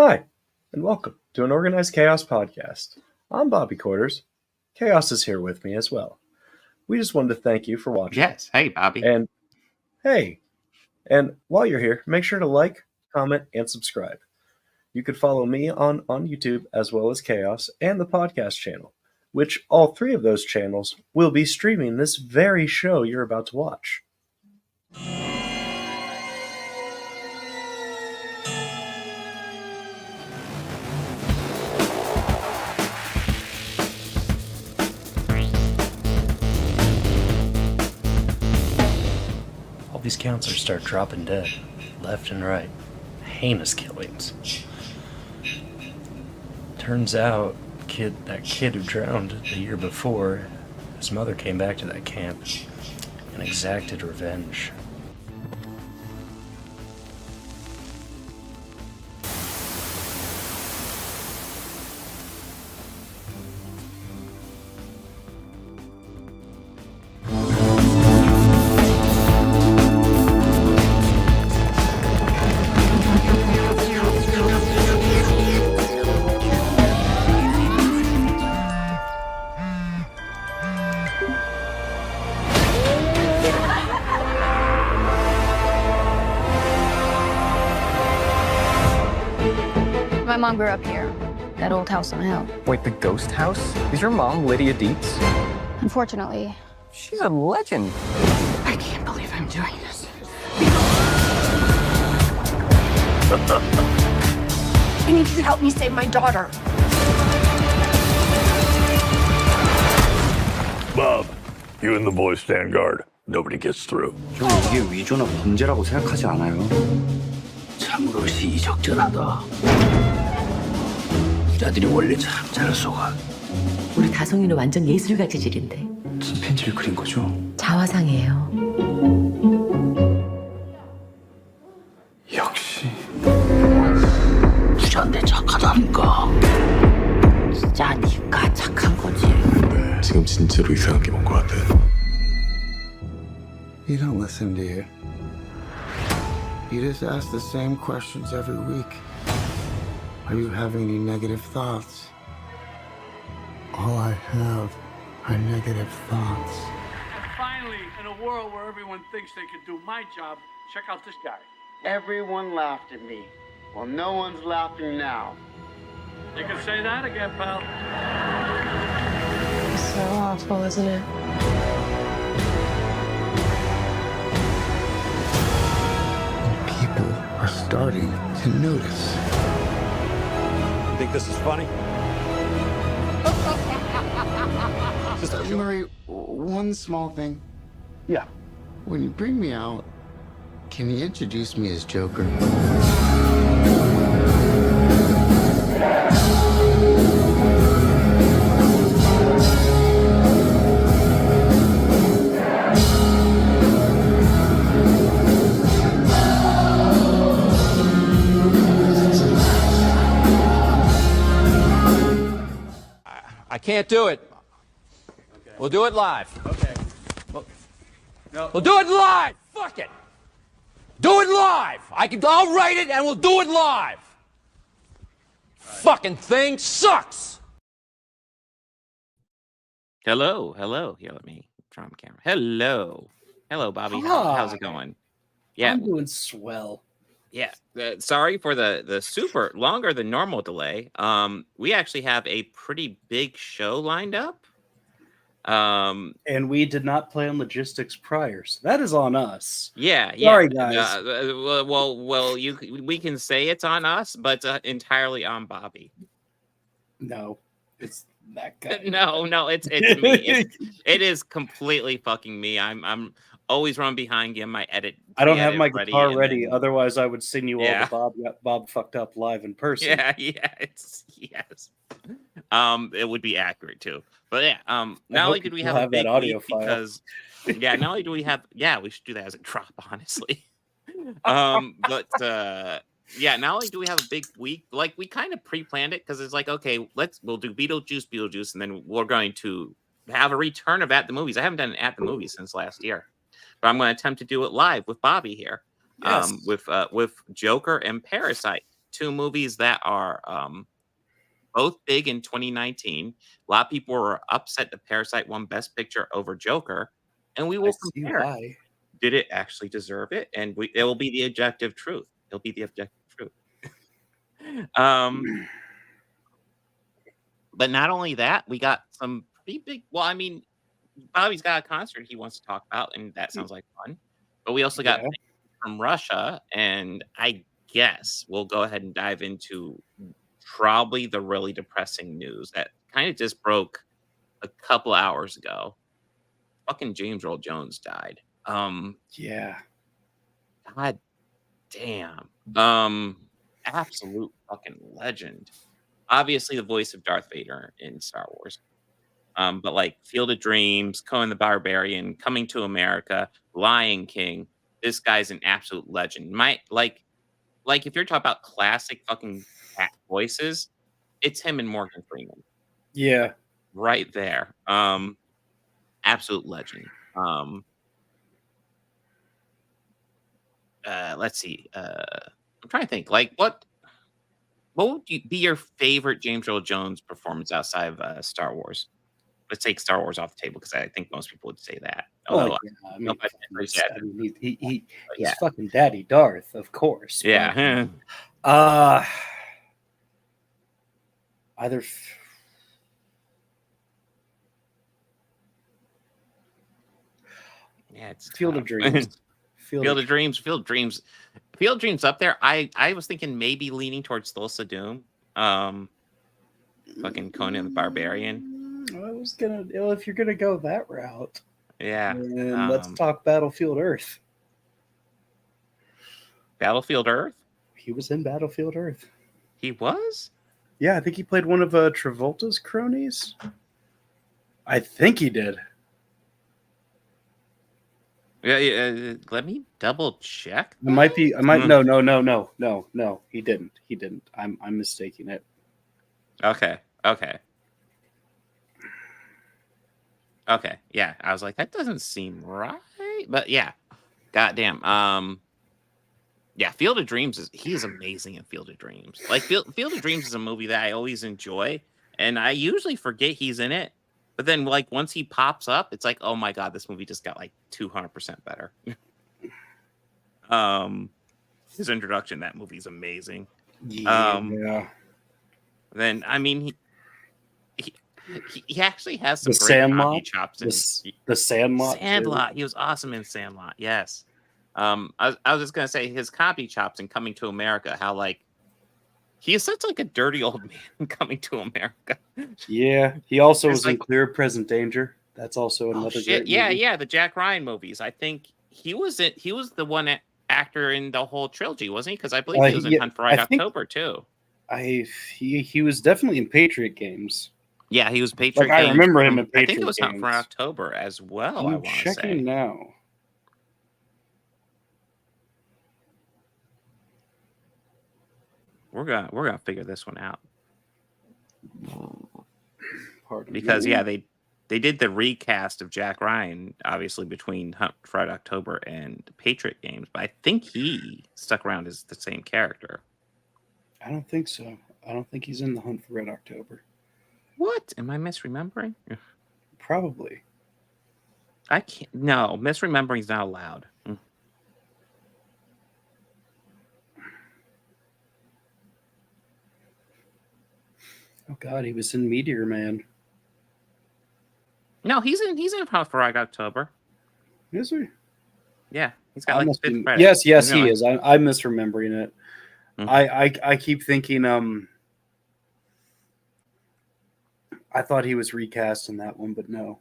Hi, and welcome to an Organized Chaos podcast. I'm Bobby Quarters. Chaos is here with me as well. We just wanted to thank you for watching. Yes. Hey, Bobby. And while you're here, make sure to like, comment, and subscribe. You can follow me on YouTube as well as Chaos and the podcast channel, which all three of those channels will be streaming this very show you're about to watch. All these counselors start dropping dead, left and right. Heinous killings. Turns out, that kid who drowned the year before, his mother came back to that camp and exacted revenge. My mom grew up here, that old house on the hill. Wait, the ghost house? Is your mom Lydia Dietz? Unfortunately. She's a legend. I can't believe I'm doing this. I need you to help me save my daughter. Bob, you and the boys stand guard. Nobody gets through. 저는 이게 위조나 범죄라고 생각하지 않아요. 참으로 시의적절하다. 부자들이 원래 참 잘 속아. 우리 다송이는 완전 예술가 재질인데. 무슨 편지를 그린 거죠? 자화상이에요. 역시 부자인데 착하다니까. 진짜 니가 착한 거지. 네, 지금 진짜로 이상한 게 뭔 것 같아. You don't listen, do you? You just ask the same questions every week. Are you having any negative thoughts? All I have are negative thoughts. And finally, in a world where everyone thinks they could do my job, check out this guy. Everyone laughed at me. Well, no one's laughing now. You can say that again, pal. It's so awful, isn't it? People are starting to notice. You think this is funny? Murray, one small thing. Yeah. When you bring me out, can you introduce me as Joker? I can't do it. Okay. We'll do it live. Okay. We'll do it live. Fuck it. Do it live. I'll write it and we'll do it live. Fucking thing sucks. Hello. Here, let me turn on the camera. Hello, Bobby. How's it going? Yeah, I'm doing swell. yeah. Sorry for the super longer than normal delay. We actually have a pretty big show lined up. And we did not plan logistics prior, so that is on us. Yeah. Sorry, guys. We can say it's on us, but entirely on Bobby. No, it's that guy. No, it's me. It is completely fucking me. I'm always run behind you. My edit. I don't have my guitar ready. then- Otherwise, I would sing you Yeah. all the Bob fucked up live in person. Yeah, yes. It would be accurate too. But yeah, not only did we have a have that big audio week file. because not only do we have we should do that as a drop, honestly. Not only do we have a big week, like we kind of pre-planned it because it's like, okay, we'll do Beetlejuice, and then we're going to have a return of At the Movies. I haven't done At the Movies since last year, but I'm going to attempt to do it live with Bobby here, Yes. with Joker and Parasite. two movies that are both big in 2019. A lot of people were upset that Parasite won Best Picture over Joker, and we I will see compare. why. Did it actually deserve it? And it will be the objective truth. It'll be the objective truth. But not only that, we got some pretty big. Well, I mean, Bobby's got a concert he wants to talk about, and that sounds like fun. But we also got Yeah. from Russia, and I guess we'll go ahead and dive into probably the really depressing news that kind of just broke a couple hours ago. Fucking James Earl Jones died. Yeah. God damn. Absolute fucking legend. Obviously the voice of Darth Vader in Star Wars. But like Field of Dreams, Conan the Barbarian, Coming to America, Lion King, this guy's an absolute legend. Like if you're talking about classic fucking cat voices, it's him and Morgan Freeman Yeah. right there. Absolute legend. Let's see. I'm trying to think. Like, what would be your favorite James Earl Jones performance outside of Star Wars? Let's take Star Wars off the table because I think most people would say that. Although, yeah, I don't know if he's yeah. fucking Daddy Darth, of course. Yeah. But, either. Yeah, it's Field of tough. Dreams. Field of Dreams. Field of Dreams up there. I was thinking maybe leaning towards Thulsa Doom. Fucking Conan the Barbarian. I was gonna. Well, if you're gonna go that route, Yeah. then let's talk Battlefield Earth. Battlefield Earth. He was in Battlefield Earth. He was. Yeah, I think he played one of Travolta's cronies. I think he did. Yeah, let me double check. It might be. I might. No. He didn't. He didn't. I'm mistaking it. Okay. Yeah, I was like, that doesn't seem right. But yeah, goddamn. Yeah, Field of Dreams he's amazing in Field of Dreams. Like Field of Dreams is a movie that I always enjoy, and I usually forget he's in it. But then, like, once he pops up, it's like, oh my god, this movie just got like 200% better. His introduction in that movie is amazing. Yeah. Then, I mean, he actually has some The great Sandlot. comedy chops. The Sandlot. Sandlot. He was awesome in Sandlot. Yes. I was just gonna say his comedy chops in Coming to America. How like he is such like a dirty old man in Coming to America. Yeah, he also It's was in like- Clear Present Danger. That's also another Shit. great Yeah, movie. yeah. The Jack Ryan movies. I think he was the one actor in the whole trilogy, wasn't he? Because I believe he was in Hunt for Red October too. He was definitely in Patriot Games. Yeah, he was Patriot. Like, I Games remember him from- in I think Patriot it was Hunt for Games. October as well. I I'm want to checking say. now. We're gonna figure this one out. Pardon Because me. yeah, they did the recast of Jack Ryan, obviously between Hunt for Red October and Patriot Games, but I think he stuck around as the same character. I don't think so. I don't think he's in the Hunt for Red October. What? Am I misremembering? Probably. I can't. No, misremembering's not allowed. Oh God, he was in Meteor Man. No, he's in Hunt for Red October. Is he? Yeah, he's got I like must fifth be- credit. Yes, You know, he is. I'm misremembering it. Mhm. I keep thinking. I thought he was recast in that one, but no.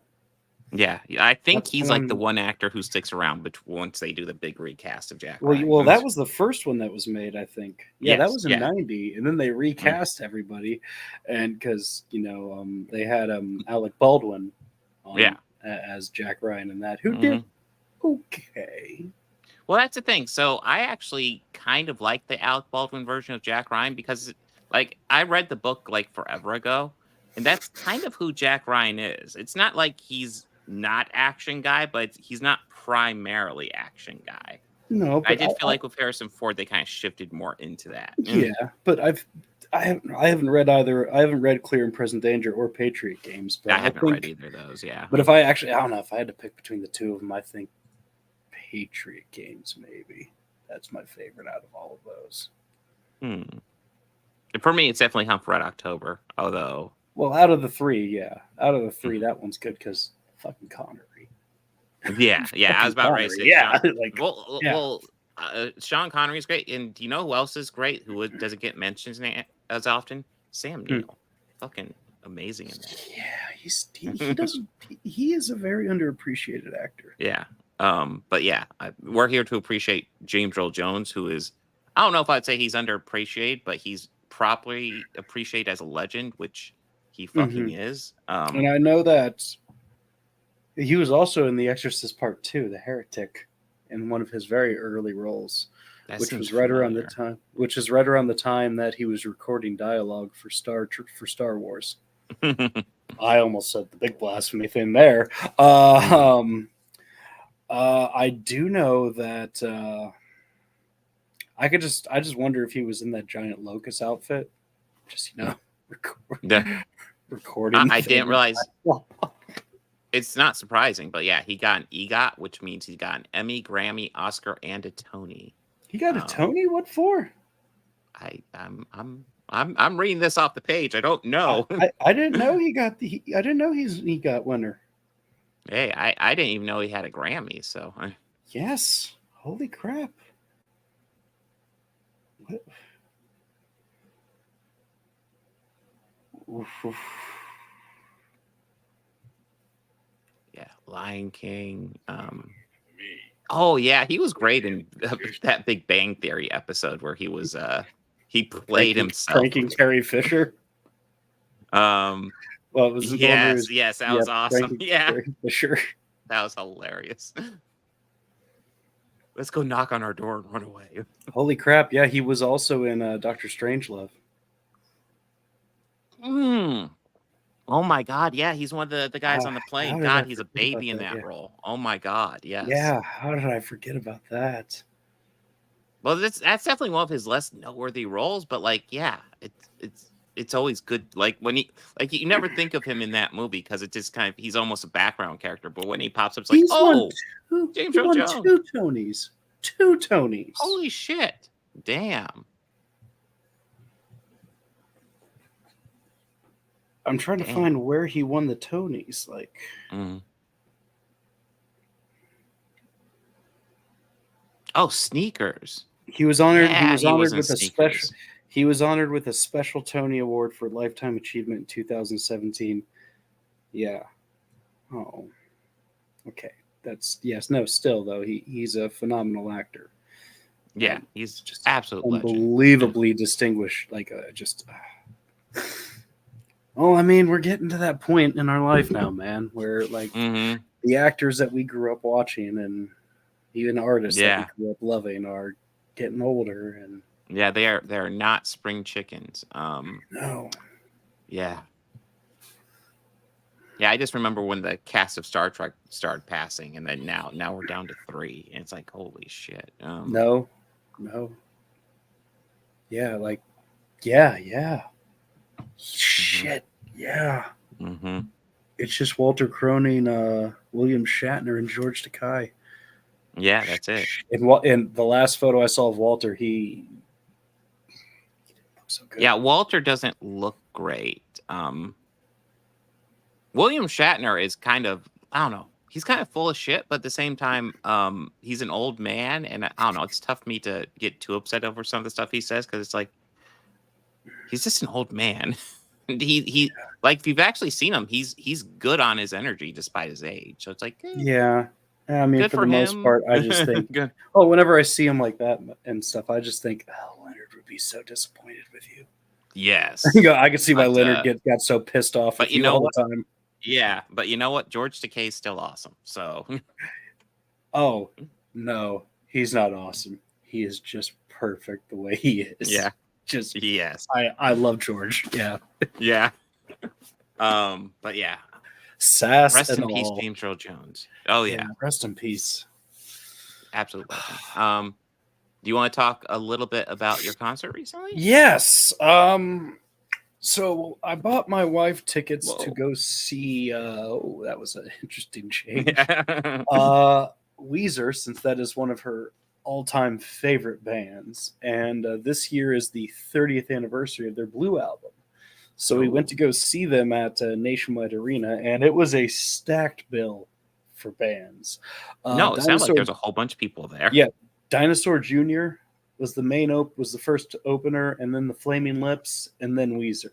Yeah, I think That's he's like the one- one actor who sticks around once they do the big recast of Jack Well, Ryan. well, that was the first one that was made, I think. Yeah, that Yes, was in yeah. '90, and then they recast everybody, and because they had Alec Baldwin, Yeah. as Jack Ryan in that, who Mm-hmm. did okay. Well, that's the thing. So I actually kind of like the Alec Baldwin version of Jack Ryan because, like, I read the book like forever ago, and that's kind of who Jack Ryan is. It's not like he's not action guy, but he's not primarily action guy. No, but I did feel like with Harrison Ford, they kind of shifted more into that. Yeah, but I haven't read Clear and Present Danger or Patriot Games, but I haven't read either of those. Yeah, but if I don't know if I had to pick between the two of them, I think Patriot Games maybe that's my favorite out of all of those. For me, it's definitely Hunt for Red October. Although, well, out of the three, that one's good because fucking Connery. Yeah, I was about ready to say Sean. Sean Connery's great, and do you know who else is great? Who doesn't get mentioned as often? Sam Neill, fucking amazing in that. Yeah, he is a very underappreciated actor. Yeah, but yeah, we're here to appreciate James Earl Jones, who is, I don't know if I'd say he's underappreciated, but he's properly appreciated as a legend, which he fucking is. And I know that he was also in The Exorcist Part 2, The Heretic, in one of his very early roles, which was right around the time that he was recording dialogue for Star Wars. I almost said the big blasphemy thing there. I do know that I just wonder if he was in that giant locust outfit, just recording. I didn't realize. It's not surprising, but yeah, he got an EGOT, which means he got an Emmy, Grammy, Oscar, and a Tony. He got a Tony? What for? I'm reading this off the page. I don't know. I didn't know he got the. I didn't know he's an EGOT winner. Hey, I didn't even know he had a Grammy. So yes, holy crap! What? Yeah, Lion King. Oh yeah, he was great in that Big Bang Theory episode where he was he played himself, pranking Carrie Fisher. Well, it was yes, that was awesome. Yeah, Carrie Fisher. That was hilarious. Let's go knock on our door and run away. Holy crap! Yeah, he was also in Dr. Strangelove. Oh my God! Yeah, he's one of the guys on the plane. God, he's a baby in that role. Oh my God! Yes. Yeah. How did I forget about that? Well, that's definitely one of his less noteworthy roles. But like, yeah, it's always good. Like when you never think of him in that movie because it just kind of he's almost a background character. But when he pops up, it's like, James Earl Jones. Two Tonys. Holy shit! Damn. I'm trying to find where he won the Tonys. Like, Sneakers. He was honored. Yeah, he was honored with a special Tony Award for Lifetime Achievement in 2017. Yeah. Oh. Okay. Still though, he's a phenomenal actor. Yeah, he's just absolutely unbelievably distinguished. Like Oh, I mean, we're getting to that point in our life now, man, where like the actors that we grew up watching and even artists that we grew up loving are getting older, and they're not spring chickens. No. Yeah. Yeah, I just remember when the cast of Star Trek started passing, and then now we're down to 3, and it's like, holy shit. No. Yeah, like, yeah. Shit, yeah. It's just Walter Cronin, William Shatner, and George Takei. Yeah, that's it. And the last photo I saw of Walter, he didn't look so good. Yeah, Walter doesn't look great. William Shatner is kind of, I don't know, he's kind of full of shit, but at the same time, he's an old man, and I don't know, it's tough for me to get too upset over some of the stuff he says, because it's like, he's just an old man. he like, if you've actually seen him, he's good on his energy despite his age. So it's like, yeah. I mean, for the most part, I just think, whenever I see him like that and stuff, I just think, Leonard would be so disappointed with you. Yes. I could see why Leonard got so pissed off with you all the time. Yeah, but you know what? George Takei is still awesome. So. Oh, no, he's not awesome. He is just perfect the way he is. Yeah. Just yes. I love George. Yeah. Yeah. But yeah. Sass rest and in peace, all. James Earl Jones. Oh yeah. Rest in peace. Absolute legend. Do you want to talk a little bit about your concert recently? Yes. So I bought my wife tickets to Whoa. go see. That was an interesting change. Yeah. Weezer, since that is one of her all-time favorite bands, and this year is the 30th anniversary of their Blue album. So we went to go see them at Nationwide Arena, and it was a stacked bill for bands. No, it sounds like there's a whole bunch of people there. Yeah, Dinosaur Jr. was the was the first opener, and then the Flaming Lips, and then Weezer.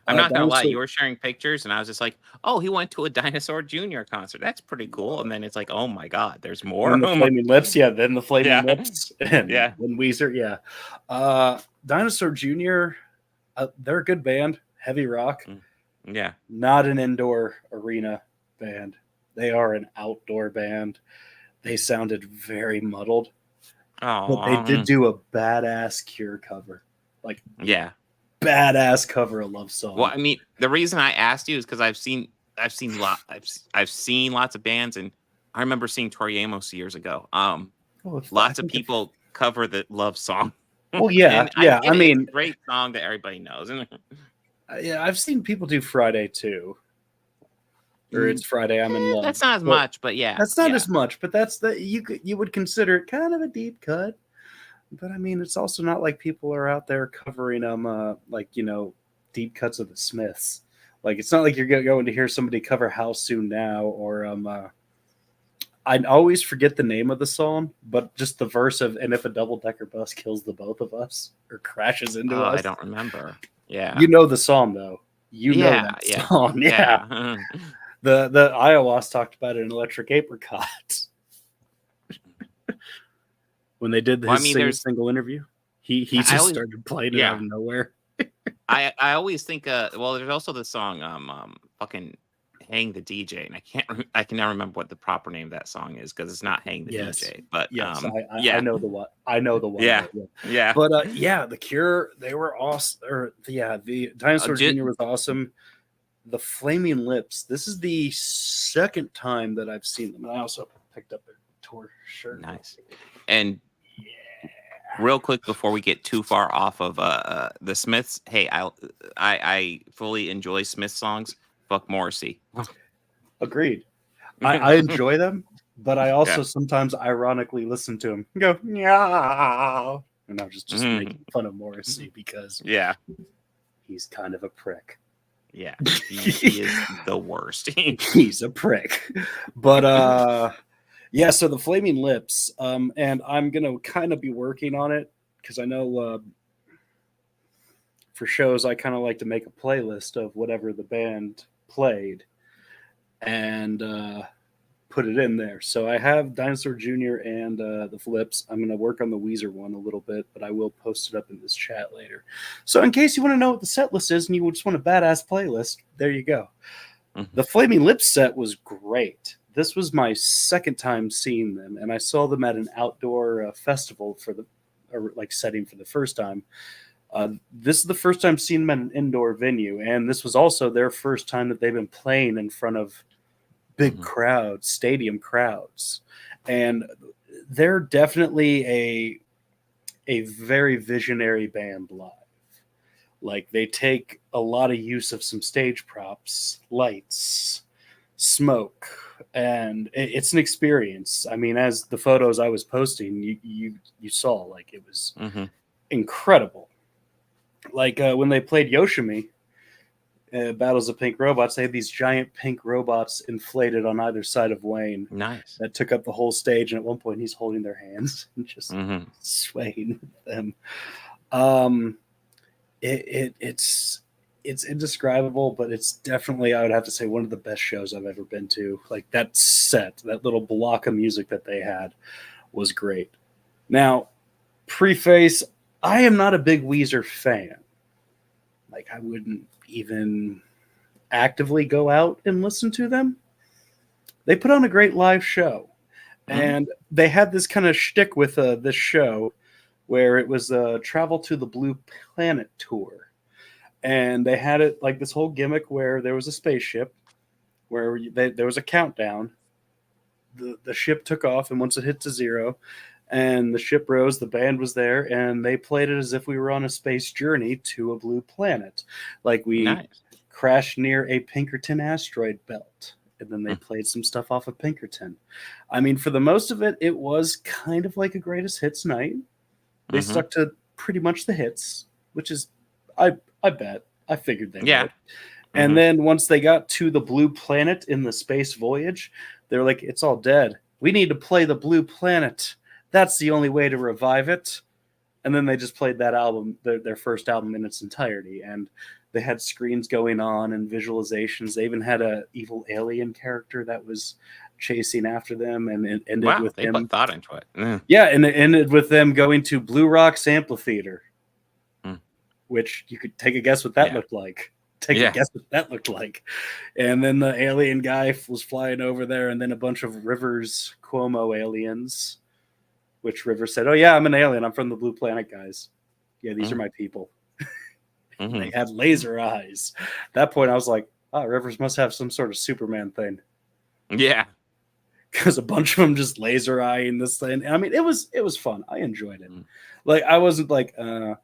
I'm not gonna lie, you were sharing pictures, and I was just like, "Oh, he went to a Dinosaur Jr. concert. That's pretty cool." And then it's like, "Oh my god, there's more." And the Flaming Lips, yeah. Then the Flaming Yeah. Lips, and Yeah. then Weezer, yeah. Dinosaur Jr. They're a good band, heavy rock. Yeah. Not an indoor arena band. They are an outdoor band. They sounded very muddled. But they did do a badass Cure cover. Like, yeah, badass cover of Love Song. Well, I mean, the reason I asked you is because I've seen lots of bands, and I remember seeing Tori Amos years ago. Lots of people cover the Love Song. Well, yeah, yeah. I mean, it's a great song that everybody knows. Yeah, I've seen people do Friday too. Or It's Friday, I'm in Love. That's not as much, but yeah. That's not as much, but that's you would consider it kind of a deep cut. But I mean, it's also not like people are out there covering them like, deep cuts of the Smiths. Like, it's not like you're going to hear somebody cover How Soon Now or I always forget the name of the song, but just the verse of "And if a double-decker bus kills the both of us or crashes into us." I don't remember. Yeah. You know the song though. You know that song. Yeah. The Iowas talked about it in Electric Apricot. When they did his single interview, he just started playing it out of nowhere. I always think well, there's also the song fucking Hang the DJ, and I can never remember what the proper name of that song is because it's not Hang the DJ. But yes, I know the one. I know the one. Yeah. Yeah. But the Cure, they were awesome. Or the Dinosaur Jr. was awesome. The Flaming Lips. This is the second time that I've seen them. And I also picked up their tour shirt. Nice. And real quick before we get too far off of the Smiths, hey, I fully enjoy Smith songs. Fuck Morrissey. Agreed. I enjoy them, but I also sometimes ironically listen to them and go, yeah. And I'm just making fun of Morrissey because he's kind of a prick. Yeah, he is the worst. He's a prick. But so the Flaming Lips, and I'm gonna kind of be working on it because I know for shows I kind of like to make a playlist of whatever the band played and put it in there. So I have Dinosaur Jr. and the Flips. I'm going to work on the Weezer one a little bit, but I will post it up in this chat later. So in case you want to know what the set list is and you just want a badass playlist, there you go. Mm-hmm. The Flaming Lips set was great. This was my second time seeing them, and I saw them at an outdoor festival setting for the first time. This is the first time seeing them at an indoor venue, and this was also their first time that they've been playing in front of big crowds, stadium crowds. And they're definitely a very visionary band live. Like, they take a lot of use of some stage props, lights, smoke, and it's an experience. I mean, as the photos I was posting, you saw, like, it was incredible. Like when they played Yoshimi, Battles of Pink Robots, they had these giant pink robots inflated on either side of Wayne. Nice. That took up the whole stage, and at one point he's holding their hands and just swaying with them. It's indescribable, but it's definitely, I would have to say, one of the best shows I've ever been to. Like, that set, that little block of music that they had was great. Now, preface, I am not a big Weezer fan. Like, I wouldn't even actively go out and listen to them. They put on a great live show. And they had this kind of shtick with this show where it was Travel to the Blue Planet tour. And they had it like this whole gimmick where there was a spaceship, where there was a countdown, the ship took off, and once it hit to zero, and the ship rose, the band was there, and they played it as if we were on a space journey to a blue planet, like we Nice. crashed near a Pinkerton asteroid belt. And then they played some stuff off of Pinkerton. I mean, for the most of it, it was kind of like a greatest hits night. They stuck to pretty much the hits, which is, I bet, I figured they would. And then once they got to the blue planet in the space voyage, they're like, it's all dead. We need to play the blue planet. That's the only way to revive it. And then they just played that album, their first album in its entirety. And they had screens going on and visualizations. They even had a evil alien character that was chasing after them, and it ended with they them. put thought into it. Yeah, and it ended with them going to Blue Rocks Amphitheater, which you could take a guess what that looked like. Take a guess what that looked like. And then the alien guy was flying over there, and then a bunch of Rivers Cuomo aliens, which Rivers said, "Oh yeah, I'm an alien. I'm from the Blue Planet, guys. Yeah, these are my people." They had laser eyes. At that point, I was like, "Oh, Rivers must have some sort of Superman thing." Yeah, because a bunch of them just laser eyeing this thing. I mean, it was fun. I enjoyed it. Like, I wasn't like the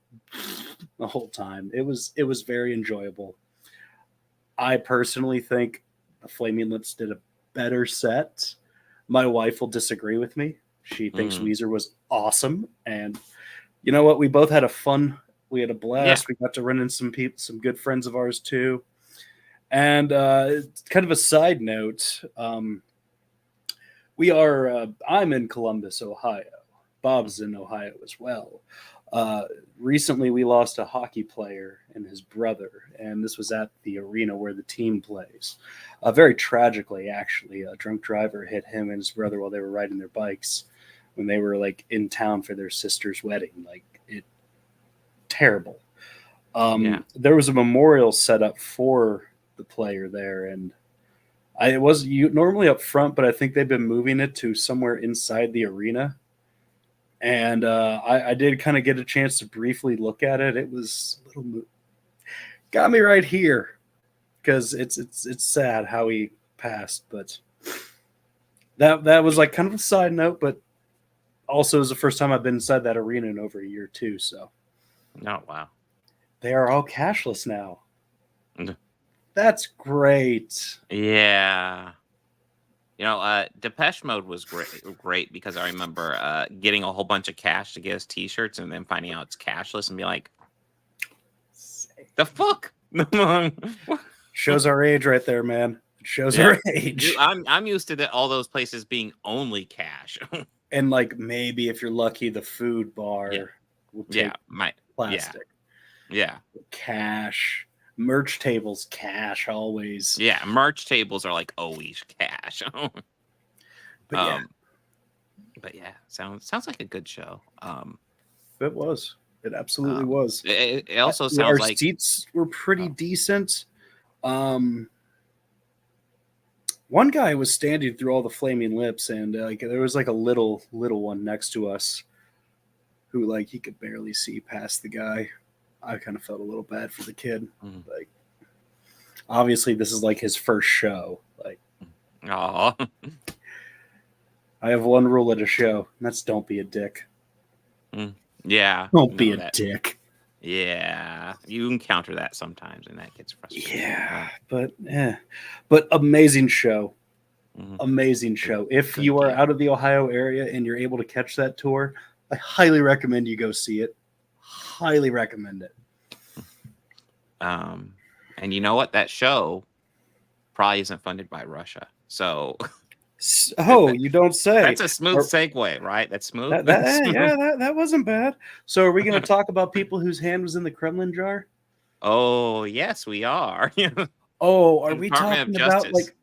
whole time. It was very enjoyable. I personally think the Flaming Lips did a better set. My wife will disagree with me. She thinks Weezer was awesome, and you know what? We both had we had a blast. We got to run in some good friends of ours too. And kind of a side note, I'm in Columbus, Ohio. Bob's in Ohio as well. Recently, we lost a hockey player and his brother, and this was at the arena where the team plays. Very tragically, actually, a drunk driver hit him and his brother while they were riding their bikes when they were like in town for their sister's wedding. Like, terrible. There was a memorial set up for the player there, and it was normally up front, but I think they've been moving it to somewhere inside the arena. And I did kind of get a chance to briefly look at it. It was a little got me right here because it's sad how he passed, but that was like kind of a side note, but also it was the first time I've been inside that arena in over a year too. So, oh wow, they are all cashless now. That's great. Yeah. You know, Depeche Mode was great because I remember getting a whole bunch of cash to get us T-shirts and then finding out it's cashless and be like, the fuck? Shows our age right there, man. It shows our age. I'm used to all those places being only cash. And like maybe if you're lucky, the food bar will take plastic. Yeah. Cash. Merch tables, cash always. Yeah, merch tables are like always cash. But yeah, sounds like a good show. It was. It absolutely was. It also sounds our like seats were pretty decent. One guy was standing through all the Flaming Lips, and like there was like a little one next to us who like he could barely see past the guy. I kind of felt a little bad for the kid. Like, obviously, this is like his first show. Like, I have one rule at a show, and that's don't be a dick. Yeah, don't be a dick. Yeah, you encounter that sometimes, and that gets frustrating. Yeah, but amazing show. Amazing show. If you are out of the Ohio area and you're able to catch that tour, I highly recommend you go see it. Highly recommend it. And you know what? That show probably isn't funded by Russia. So, you don't say. That's a smooth segue, right? That's smooth. That wasn't bad. So, are we going to talk about people whose hand was in the Kremlin jar? Oh, yes, we are. Are we talking about like?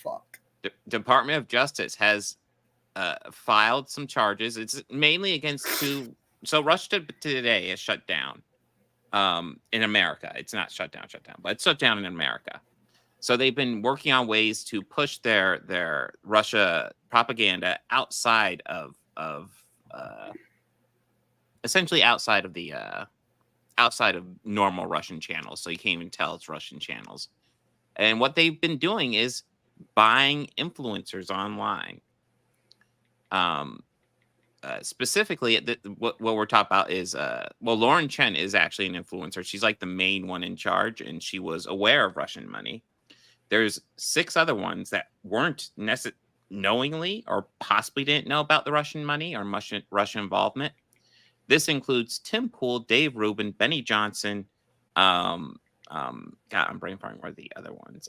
Fuck. Department of Justice has filed some charges. It's mainly against two. So Russia Today is shut down in America. It's not shut down, but it's shut down in America. So they've been working on ways to push their Russia propaganda outside of essentially outside of the outside of normal Russian channels. So you can't even tell it's Russian channels. And what they've been doing is buying influencers online. Specifically, what we're talking about is Lauren Chen is actually an influencer. She's like the main one in charge, and she was aware of Russian money. There's 6 other ones that weren't knowingly or possibly didn't know about the Russian money or Russian involvement. This includes Tim Pool, Dave Rubin, Benny Johnson. God, I'm brain farting. Where are the other ones?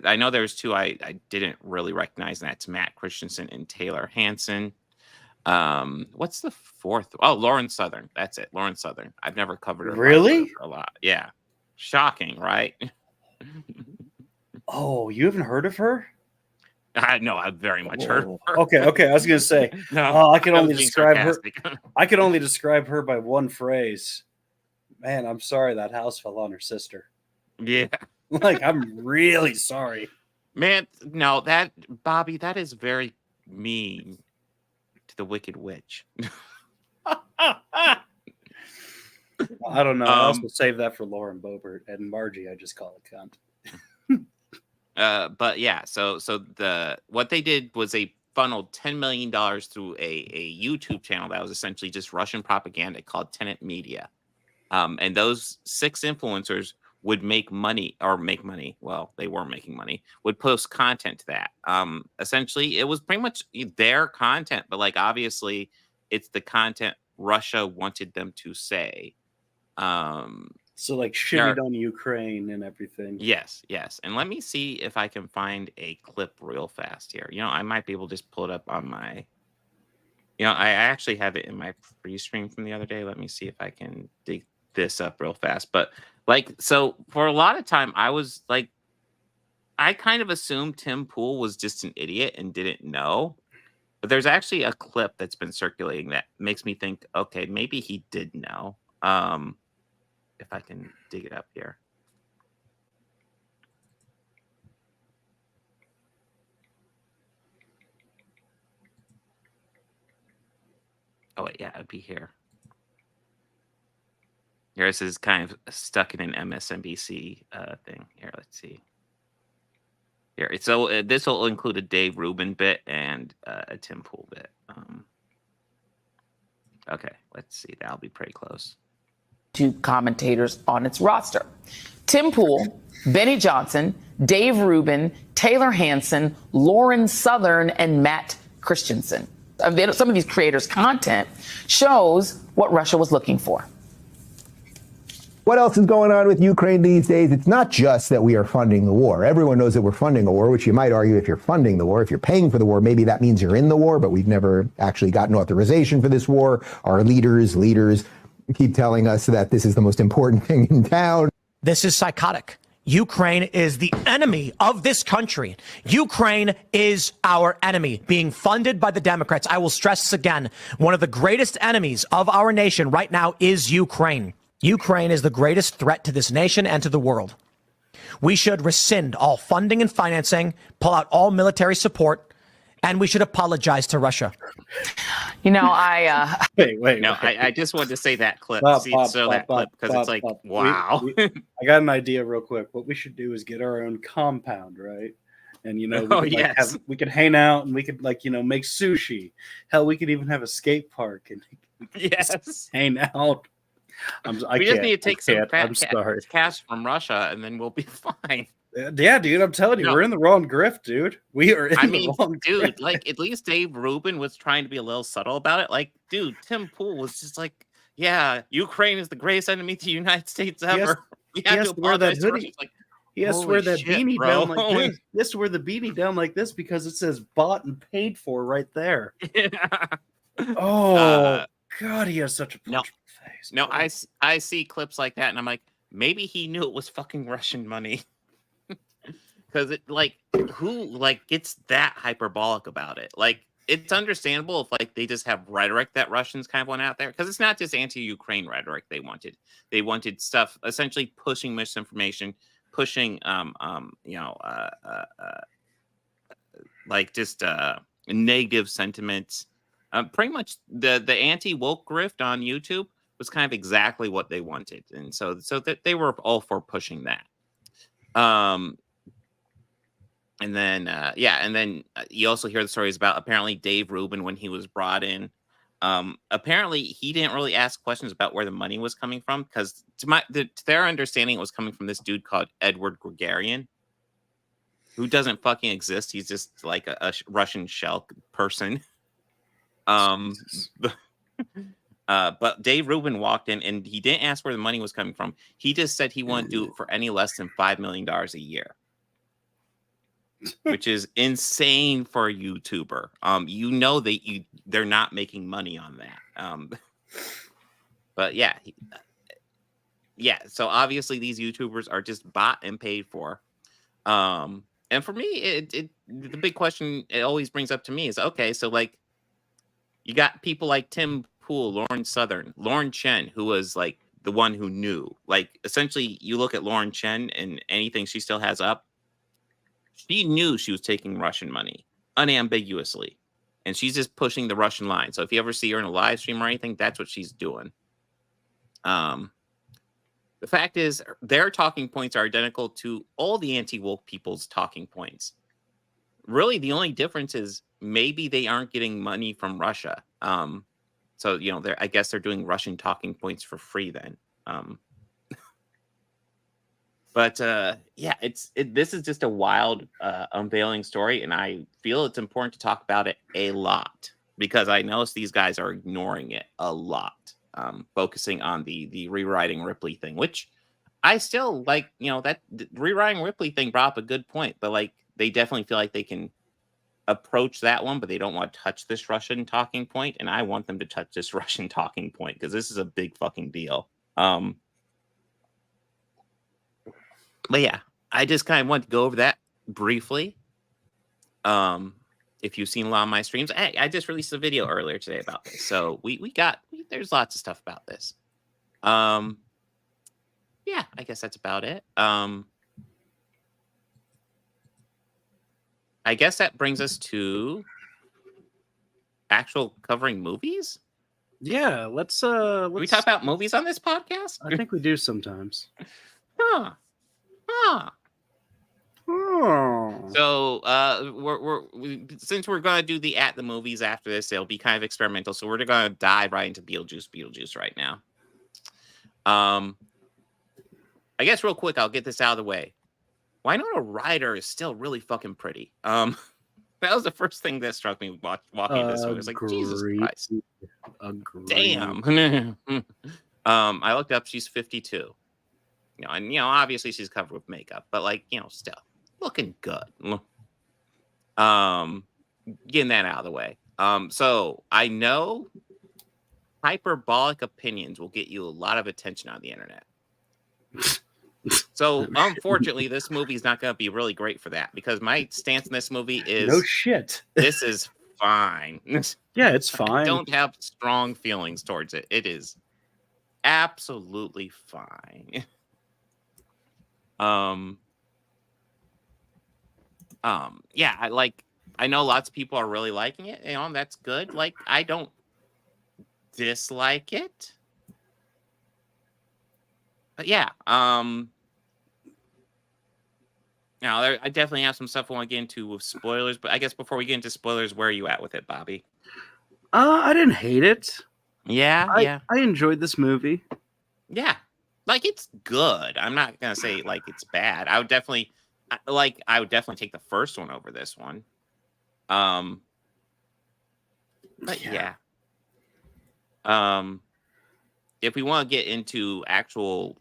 I know there's 2 I didn't really recognize, and that's Matt Christensen and Taylor Hansen. What's the 4th? Oh, Lauren Southern. That's it. Lauren Southern. I've never covered her. Really? A lot. Yeah. Shocking, right? Oh, you haven't heard of her? I know. I've very much heard of her. Okay. I was gonna say, No, I can I only was being describe her. sarcastic. I can only describe her by one phrase. Man, I'm sorry that house fell on her sister. Yeah. Like, I'm really sorry. Man, no, that Bobby, that is very mean to the Wicked Witch. I don't know. I also save that for Lauren Boebert and Margie. I just call it cunt. But yeah, so what they did was they funneled $10 million through a YouTube channel that was essentially just Russian propaganda called Tenet Media. And those 6 influencers would make money. Well, they were making money, would post content to that. Essentially, it was pretty much their content, but like obviously it's the content Russia wanted them to say. So like shitted on Ukraine and everything. Yes. And let me see if I can find a clip real fast here. I might be able to just pull it up on my, I actually have it in my free stream from the other day. Let me see if I can dig this up real fast. But so for a lot of time, I was like, I kind of assumed Tim Pool was just an idiot and didn't know. But there's actually a clip that's been circulating that makes me think, okay, maybe he did know. If I can dig it up here. Oh, wait, yeah, it'd be here. Here, this is kind of stuck in an MSNBC thing. Here, let's see. Here, so this will include a Dave Rubin bit and a Tim Pool bit. Okay, let's see. That'll be pretty close. 2 commentators on its roster: Tim Pool, Benny Johnson, Dave Rubin, Taylor Hansen, Lauren Southern, and Matt Christensen. Some of these creators' content shows what Russia was looking for. What else is going on with Ukraine these days? It's not just that we are funding the war. Everyone knows that we're funding a war, which you might argue if you're funding the war, if you're paying for the war, maybe that means you're in the war, but we've never actually gotten authorization for this war. Our leaders keep telling us that this is the most important thing in town. This is psychotic. Ukraine is the enemy of this country. Ukraine is our enemy, being funded by the Democrats. I will stress this again. One of the greatest enemies of our nation right now is Ukraine. Ukraine is the greatest threat to this nation and to the world. We should rescind all funding and financing, pull out all military support, and we should apologize to Russia. Wait. No, I just wanted to say that clip. Clip because it's like, wow. I got an idea real quick. What we should do is get our own compound, right? And we could hang out and we could make sushi. Hell, we could even have a skate park and we could just hang out. We just need to take some cash from Russia and then we'll be fine. Yeah, dude, I'm telling you, we're in the wrong grift, dude. We are in the wrong grift. Like, at least Dave Rubin was trying to be a little subtle about it. Like, dude, Tim Pool was just like, yeah, Ukraine is the greatest enemy to the United States ever. He has to wear that hoodie. Like, he has to wear that beanie down like this. He has to wear the beanie down like this because it says bought and paid for right there. Yeah. Oh, God, he has such a face. No, I see clips like that, and I'm like, maybe he knew it was fucking Russian money. Because who gets that hyperbolic about it? Like, it's understandable if they just have rhetoric that Russians kind of want out there, because it's not just anti-Ukraine rhetoric they wanted. They wanted stuff essentially pushing misinformation, pushing negative sentiments. Pretty much the anti-woke grift on YouTube was kind of exactly what they wanted, and so that they were all for pushing that. And then, you also hear the stories about apparently Dave Rubin when he was brought in. Apparently, he didn't really ask questions about where the money was coming from because, to their understanding, it was coming from this dude called Edward Gregarian, who doesn't fucking exist. He's just like a Russian shell person. But Dave Rubin walked in and he didn't ask where the money was coming from. He just said he wouldn't do it for any less than $5 million a year. Which is insane for a YouTuber. They're not making money on that. But yeah, so obviously these YouTubers are just bought and paid for. And for me, the big question it always brings up to me is, okay, so like you got people like Tim Pool, Lauren Southern, Lauren Chen, who was like the one who knew. Like essentially, you look at Lauren Chen and anything she still has up. She knew she was taking Russian money unambiguously, and she's just pushing the Russian line. So if you ever see her in a live stream or anything, that's what she's doing. The fact is, their talking points are identical to all the anti-woke people's talking points. Really, the only difference is maybe they aren't getting money from Russia. So I guess they're doing Russian talking points for free then. But this is just a wild unveiling story, and I feel it's important to talk about it a lot because I notice these guys are ignoring it a lot, focusing on the rewriting Ripley thing, which I still like. That rewriting Ripley thing brought up a good point, but like they definitely feel like they can approach that one, but they don't want to touch this Russian talking point, and I want them to touch this Russian talking point because this is a big fucking deal. But yeah, I just kind of want to go over that briefly. If you've seen a lot of my streams, I just released a video earlier today about this. So there's lots of stuff about this. Yeah, I guess that's about it. I guess that brings us to actual covering movies. Yeah, let's we talk about movies on this podcast? I think we do sometimes. Huh. So since we're gonna do the at the movies after this, it'll be kind of experimental. So we're gonna dive right into Beetlejuice right now. I guess real quick, I'll get this out of the way. Winona Ryder is still really fucking pretty. That was the first thing that struck me walking this way. I was like, Jesus Christ. Damn. I looked up, she's 52. And obviously she's covered with makeup, but like, still looking good. Getting that out of the way. So I know hyperbolic opinions will get you a lot of attention on the internet. So unfortunately, this movie is not going to be really great for that because my stance in this movie is no shit. This is fine. Yeah, it's fine. I don't have strong feelings towards it. It is absolutely fine. Yeah, I know lots of people are really liking it, that's good. Like, I don't dislike it. But yeah, now I definitely have some stuff I want to get into with spoilers, but I guess before we get into spoilers, where are you at with it, Bobby? I didn't hate it. Yeah, I enjoyed this movie. Yeah. Like, it's good. I'm not gonna say like it's bad. I would definitely take the first one over this one. But yeah. If we want to get into actual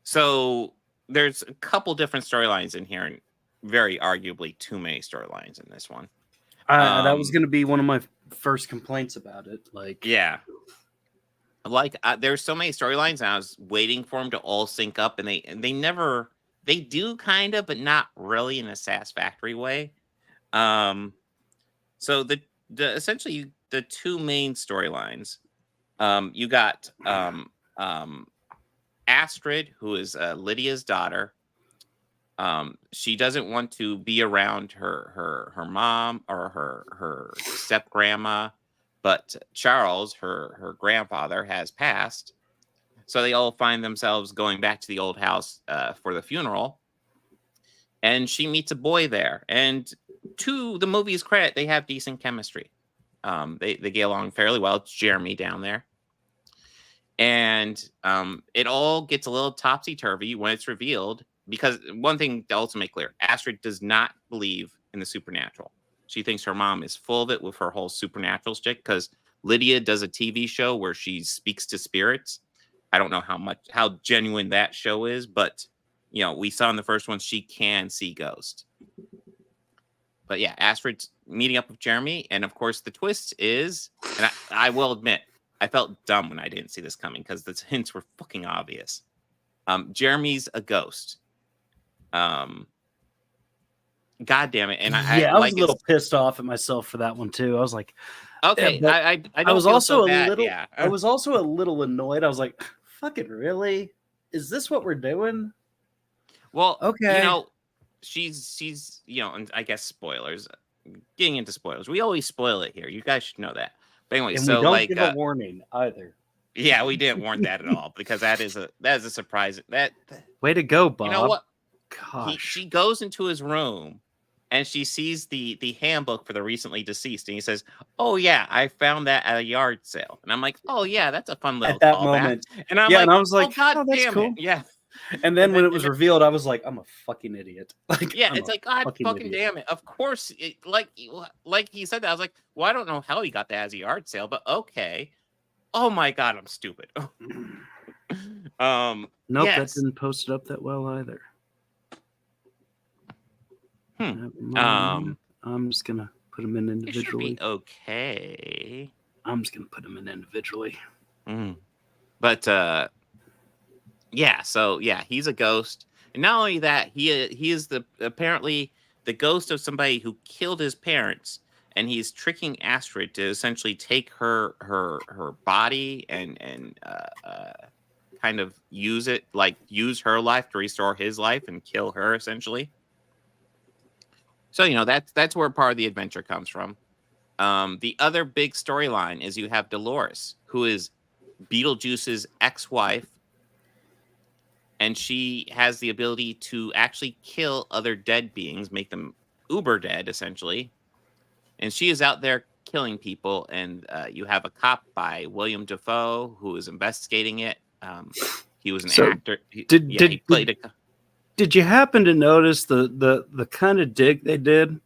so there's a couple different storylines in here, and very arguably too many storylines in this one. That was gonna be one of my first complaints about it. Yeah. There's so many storylines, and I was waiting for them to all sync up, and they do kind of, but not really in a satisfactory way. So the essentially the two main storylines, you got Astrid, who is Lydia's daughter. She doesn't want to be around her mom or her step grandma. But Charles, her grandfather, has passed. So they all find themselves going back to the old house for the funeral. and she meets a boy there. And to the movie's credit, they have decent chemistry. They get along fairly well. It's Jeremy down there. And it all gets a little topsy-turvy when it's revealed, because one thing to also make clear, Astrid does not believe in the supernatural. She thinks her mom is full of it with her whole supernatural shtick, because Lydia does a TV show where she speaks to spirits. I don't know how genuine that show is, but we saw in the first one she can see ghosts. But yeah, Astrid's meeting up with Jeremy, and of course the twist is, and I will admit, I felt dumb when I didn't see this coming because the hints were fucking obvious. Jeremy's a ghost. God damn it! And I was a little pissed off at myself for that one too. I was like, okay, yeah, I was also little. Yeah. I was also a little annoyed. I was like, fucking really? Is this what we're doing? Well, okay. She's and I guess spoilers. Getting into spoilers, we always spoil it here. You guys should know that. But anyway, and so we don't give a warning either. Yeah, we didn't warn that at all, because that is a surprise. That way to go, Bob. You know what? Gosh. She goes into his room and she sees the handbook for the recently deceased, and he says, "Oh yeah, I found that at a yard sale." And I'm like, "Oh yeah, that's a fun little at that callback." moment." And I was like, "God that's damn cool. it!" Yeah. And then when it was revealed, I was like, "I'm a fucking idiot." Like, yeah, it's like, God fucking idiot. damn it! Of course, like he said that. I was like, "Well, I don't know how he got that as a yard sale, but okay." Oh my God, I'm stupid. Nope, yes. that didn't post it up that well either. I'm just gonna put them in individually. It should be okay. I'm just gonna put them in individually. But yeah, so yeah, he's a ghost, and not only that, he is apparently the ghost of somebody who killed his parents, and he's tricking Astrid to essentially take her body and kind of use her life to restore his life and kill her essentially. So that's where part of the adventure comes from. The other big storyline is you have Dolores, who is Beetlejuice's ex-wife, and she has the ability to actually kill other dead beings, make them uber dead essentially. And she is out there killing people, and you have a cop by William Dafoe who is investigating it. He was an actor. He played a. Did you happen to notice the kind of dig they did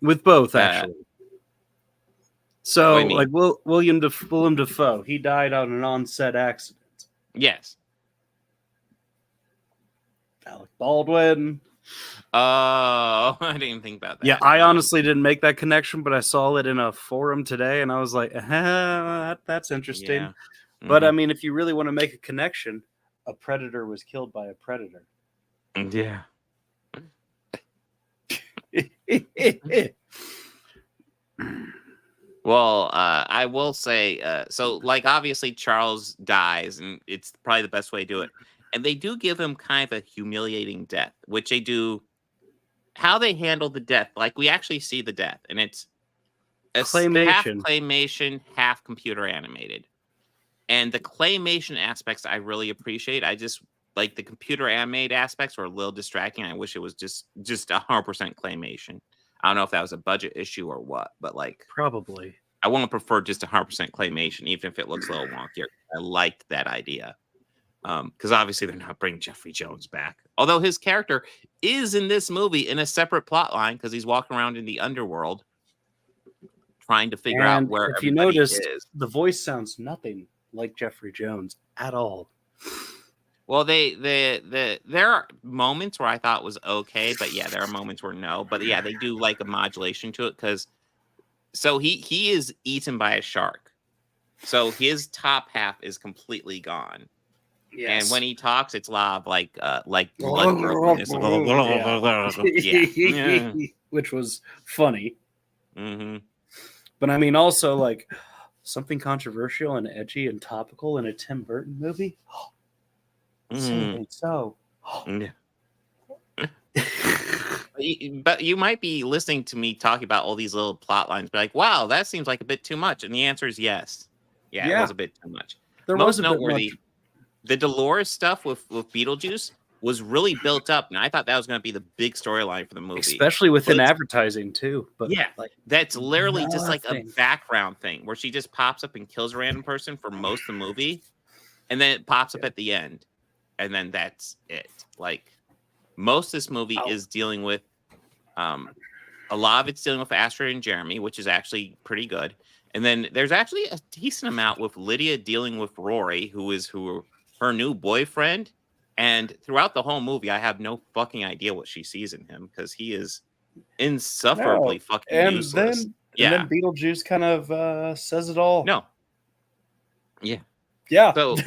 with both actually? So like William Dafoe, he died on an on-set accident. Yes. Alec Baldwin. Oh, I didn't even think about that. Yeah, I honestly didn't make that connection, but I saw it in a forum today, and I was like, that's interesting. Yeah. But I mean, if you really want to make a connection, a predator was killed by a predator. Yeah. Well, I will say, so like obviously Charles dies, and it's probably the best way to do it. And they do give him kind of a humiliating death, which they do. How they handle the death, like we actually see the death, and it's half claymation, half computer animated. And the claymation aspects I really appreciate. I just like the computer animated aspects were a little distracting. I wish it was just 100% claymation. I don't know if that was a budget issue or what, but like probably I want to prefer just 100% claymation, even if it looks a little wonkier. I liked that idea. Because obviously they're not bringing Jeffrey Jones back. Although his character is in this movie in a separate plot line because he's walking around in the underworld trying to figure out where if you noticed, the voice sounds nothing like Jeffrey Jones at all. Well, there are moments where I thought was okay, but yeah, there are moments where no. But yeah, they do like a modulation to it because he is eaten by a shark. So his top half is completely gone. Yes. And when he talks, it's loud, like blood brokenness. Yeah. Which was funny. Mm-hmm. But I mean, also like something controversial and edgy and topical in a Tim Burton movie. So. But you might be listening to me talking about all these little plot lines, be like, "Wow, that seems like a bit too much." And the answer is yes. Yeah, it was a bit too much. There Most was a noteworthy. bit much. The Dolores stuff with Beetlejuice, was really built up, and I thought that was going to be the big storyline for the movie, especially within advertising too. But yeah, like that's literally just like a nothing. background thing where she just pops up and kills a random person for most of the movie, and then it pops up at the end, and then that's it. Like most of this movie is dealing with, a lot of it's dealing with Astrid and Jeremy, which is actually pretty good, and then there's actually a decent amount with Lydia dealing with Rory, who her new boyfriend. And throughout the whole movie, I have no fucking idea what she sees in him because he is insufferably fucking useless. And then Beetlejuice kind of says it all. No. Yeah. Yeah. So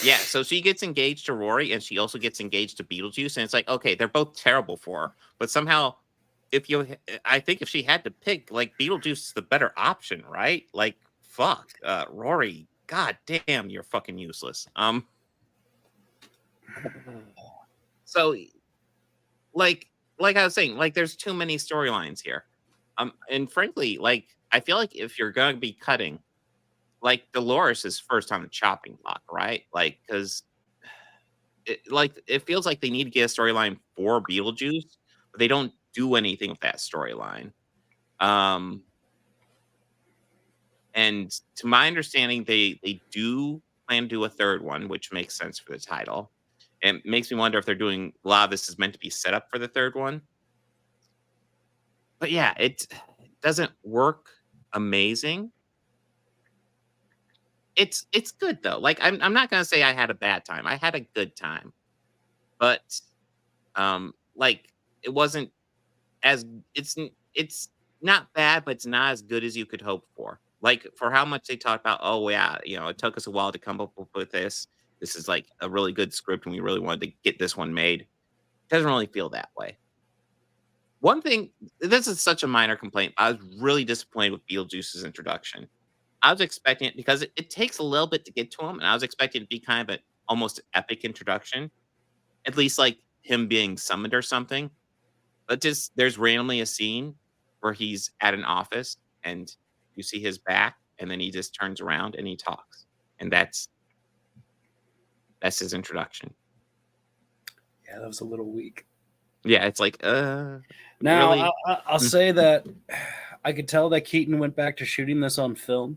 yeah, so she gets engaged to Rory and she also gets engaged to Beetlejuice. And it's like, okay, they're both terrible for her. But somehow, I think if she had to pick, like, Beetlejuice is the better option, right? Like, fuck. Rory, god damn, you're fucking useless. So, like I was saying, like, there's too many storylines here. And frankly, like, I feel like if you're going to be cutting, like, Dolores is first on the chopping block, right? Like, because it feels like they need to get a storyline for Beetlejuice, but they don't do anything with that storyline. And to my understanding, they do plan to do a third one, which makes sense for the title. It makes me wonder if they're doing a lot of this is meant to be set up for the third one. But yeah, it doesn't work amazing. It's good though. Like I'm not gonna say I had a bad time. I had a good time. But like it wasn't as it's not bad, but it's not as good as you could hope for. Like for how much they talk about, oh yeah, it took us a while to come up with this. This is like a really good script and we really wanted to get this one made. It doesn't really feel that way. One thing, this is such a minor complaint. I was really disappointed with Beetlejuice's introduction. I was expecting it because it takes a little bit to get to him, and I was expecting it to be kind of an almost epic introduction. At least like him being summoned or something. But just there's randomly a scene where he's at an office and you see his back, and then he just turns around and he talks. And that's his introduction. Yeah, that was a little weak. Yeah, it's like, now really? I'll say that I could tell that Keaton went back to shooting this on film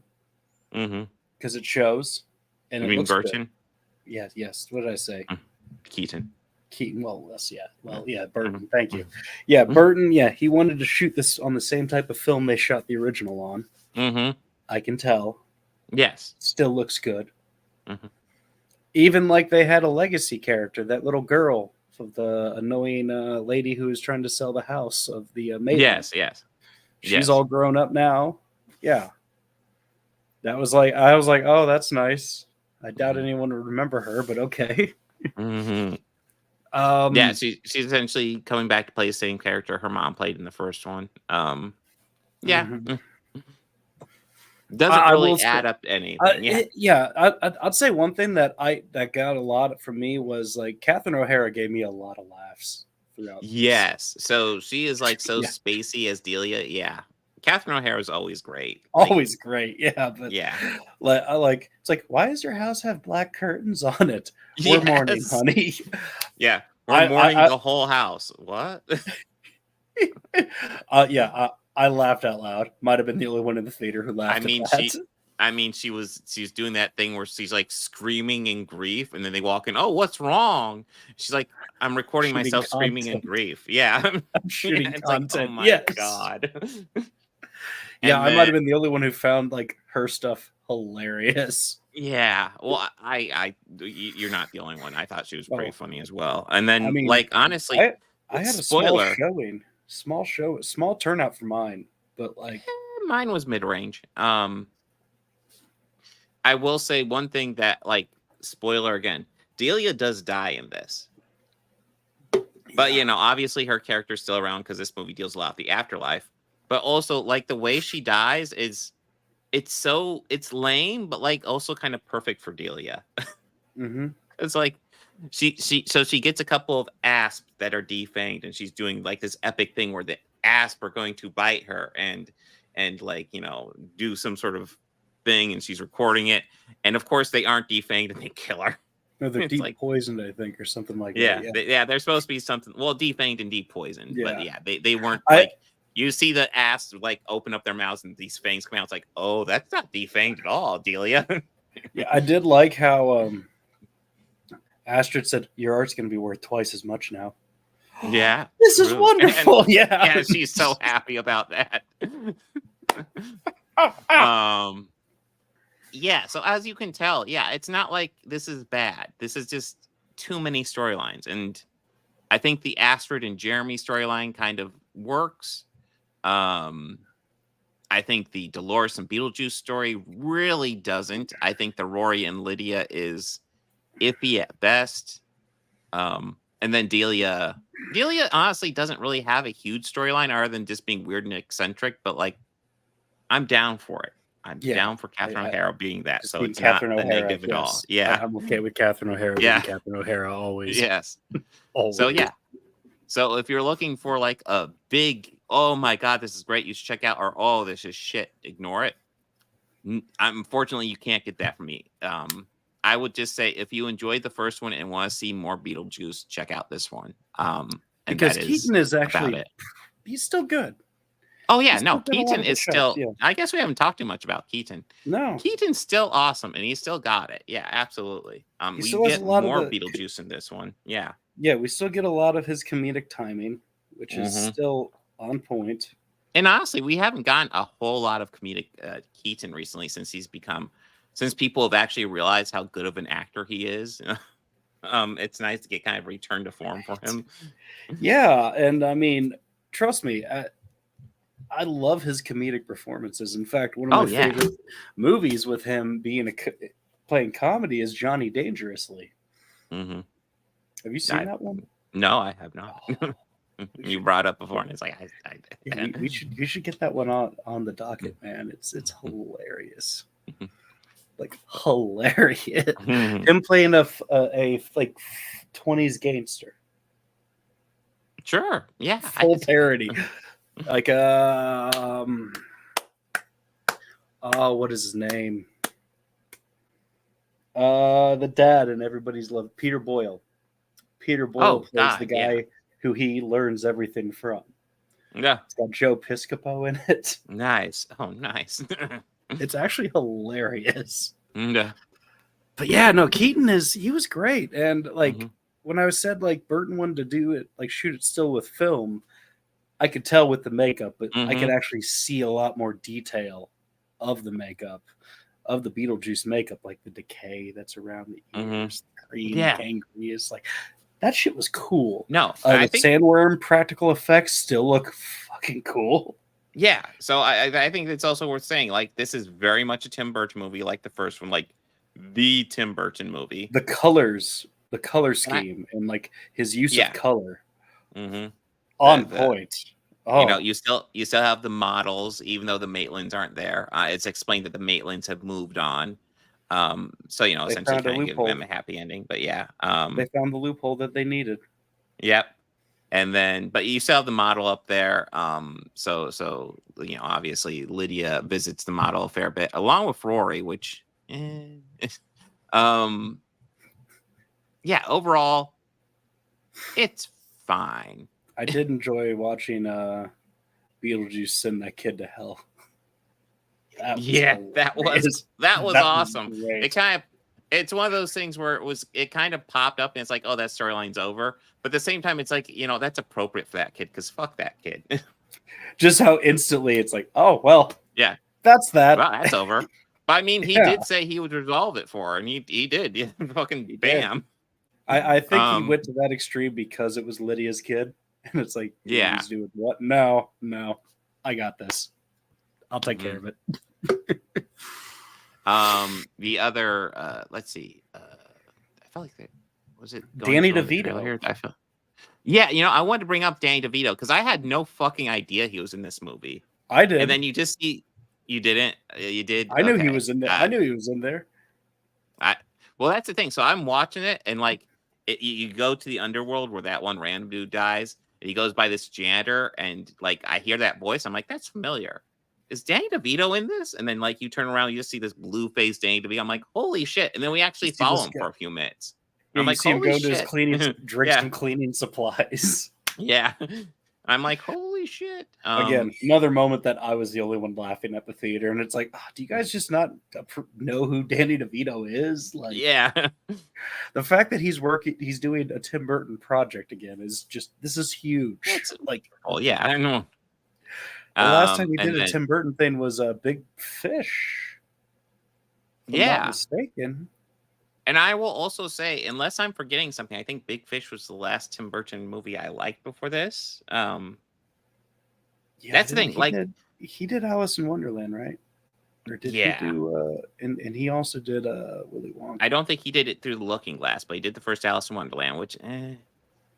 because it shows. And you it mean looks Burton? Good. Yeah, yes. What did I say? Keaton. Well, yes, yeah. Well, yeah, Burton. Thank you. Yeah, Burton. Yeah, he wanted to shoot this on the same type of film they shot the original on. I can tell. Yes. Still looks good. Even like they had a legacy character, that little girl of the annoying lady who was trying to sell the house of the maiden. Yes. She's all grown up now. Yeah. That was like, I was like, oh, that's nice. I doubt anyone would remember her, but okay. Yeah, she's essentially coming back to play the same character her mom played in the first one. Yeah. Doesn't really add up to anything. I'd say one thing that got a lot from me was like Catherine O'Hara gave me a lot of laughs throughout. Yes, so she is like so spacey as Delia. Yeah, Catherine O'Hara is always great. Always great. Yeah, but yeah, it's like, why does your house have black curtains on it? We're mourning, honey. Yeah, we're mourning the whole house. What? I laughed out loud. Might have been the only one in the theater who laughed. She's doing that thing where she's like screaming in grief, and then they walk in. Oh, what's wrong? She's like, I'm recording myself screaming in grief. Yeah, I'm shooting content. Like, oh my god. Yeah, I might have been the only one who found like her stuff hilarious. Yeah, well, you're not the only one. I thought she was pretty funny as well. And then, like, honestly, I had a small showing. Small turnout for mine, but like mine was mid-range. I will say one thing that, like, spoiler again, Delia does die in this. But obviously her character's still around because this movie deals a lot with the afterlife. But also, like, the way she dies it's lame, but like also kind of perfect for Delia. It's like she gets a couple of asps that are defanged, and she's doing like this epic thing where the asp are going to bite her and like do some sort of thing, and she's recording it, and of course they aren't defanged and they kill her. No, they're It's deep like, poisoned, I think, or something like yeah, that. they're supposed to be something. Well, defanged and deep poisoned, but Yeah. yeah, they weren't I- like. You see the ass like open up their mouths and these fangs come out. It's like, oh, that's not defanged at all, Delia. Yeah, I did like how Astrid said, "Your art's going to be worth twice as much now." Yeah, This is true. wonderful. And, yeah, yeah, she's so happy about that. Yeah, so as you can tell, yeah, it's not like this is bad. This is just too many storylines, and I think the Astrid and Jeremy storyline kind of works. I think the Dolores and Beetlejuice story really doesn't. I think the Rory and Lydia is iffy at best. And then Delia honestly doesn't really have a huge storyline other than just being weird and eccentric, but like I'm down for it. I'm down for Catherine O'Hara being that. So it's Catherine not a O'Hara, negative at all. Yeah. I'm okay with Catherine O'Hara being Catherine O'Hara always. Yes. Always. So yeah. So if you're looking for like a big, oh my God, this is great, you should check out, or oh, this is shit, ignore it. Unfortunately, you can't get that from me. I would just say if you enjoyed the first one and want to see more Beetlejuice, check out this one. Because Keaton is actually, he's still good. Oh yeah, He's no, still got a lot Keaton of is good still. shots, yeah. I guess we haven't talked too much about Keaton. No, Keaton's still awesome, and he's still got it. Yeah, absolutely. He We still has get a lot of more the- Beetlejuice in this one. Yeah. Yeah, we still get a lot of his comedic timing, which is still on point. And honestly, we haven't gotten a whole lot of comedic Keaton recently since people have actually realized how good of an actor he is. It's nice to get kind of return to form for him. Yeah, and I mean, trust me, I love his comedic performances. In fact, one of my favorite movies with him being playing comedy is Johnny Dangerously. Mm-hmm. Have you seen that one? No, I have not. You brought it up before, and it's like you should get that one on the docket, man. It's hilarious, like hilarious. Him playing a like 20s gangster. Sure, yeah, full parody. Like what is his name? The dad and everybody's love, Peter Boyle. Peter Boyle plays the guy who he learns everything from. Yeah. It's got Joe Piscopo in it. Nice. Oh, nice. It's actually hilarious. Yeah. But yeah, no, Keaton he was great. And like when I said like Burton wanted to do it, like shoot it still with film, I could tell with the makeup, but I could actually see a lot more detail of the makeup, of the Beetlejuice makeup, like the decay that's around the ears, the green, gangrenous, like that shit was cool. No, the sandworm practical effects still look fucking cool. Yeah, so I think it's also worth saying, like, this is very much a Tim Burton movie, like the first one, like the Tim Burton movie. The colors, the color scheme, and like his use of color, on point. You know, you still have the models, even though the Maitlands aren't there. It's explained that the Maitlands have moved on. So you know, They essentially found a kind of giving loophole. them a happy ending. But yeah, They found the loophole that they needed. Yep. And then, but you still have the model up there. So you know, obviously Lydia visits the model a fair bit, along with Rory, which, yeah, overall, it's fine. I did enjoy watching Beetlejuice send that kid to hell. That was awesome. It's one of those things where it kind of popped up and it's like, oh, that storyline's over. But at the same time, it's like, you know, that's appropriate for that kid because fuck that kid. Just how instantly it's like, oh, well, yeah, that's that. Well, that's over. But I mean, he did say he would resolve it for her, and he did. Yeah, fucking bam. I think he went to that extreme because it was Lydia's kid. And it's like, he's doing what? No, I got this. I'll take care of it. The other, let's see. I felt like was it Danny DeVito here? Yeah, you know, I wanted to bring up Danny DeVito because I had no fucking idea he was in this movie. I did, and then you didn't. You did. I knew he was in there. I knew he was in there. Well, that's the thing. So I'm watching it, and like, you go to the underworld where that one random dude dies. And he goes by this janitor, and like I hear that voice. I'm like, that's familiar. Is Danny DeVito in this? And then like you turn around, you just see this blue-faced Danny DeVito. I'm like, holy shit! And then we actually follow him for a few minutes. Yeah, I'm you like, see him holy go to his shit. cleaning, drink Yeah. some cleaning supplies. Yeah. I'm like, holy shit. Again, another moment that I was the only one laughing at the theater, and it's like, do you guys just not know who Danny DeVito is? Like, yeah. The fact that he's doing a Tim Burton project again is just, this is huge. Like, oh yeah, I don't know. The last time he and did a then- Tim Burton thing was a Big Fish. If I'm not mistaken. And I will also say, unless I'm forgetting something, I think Big Fish was the last Tim Burton movie I liked before this. That's the thing. He did Alice in Wonderland, right? Or did he do? And he also did Willy Wonka. I don't think he did it through the Looking Glass, but he did the first Alice in Wonderland, which. And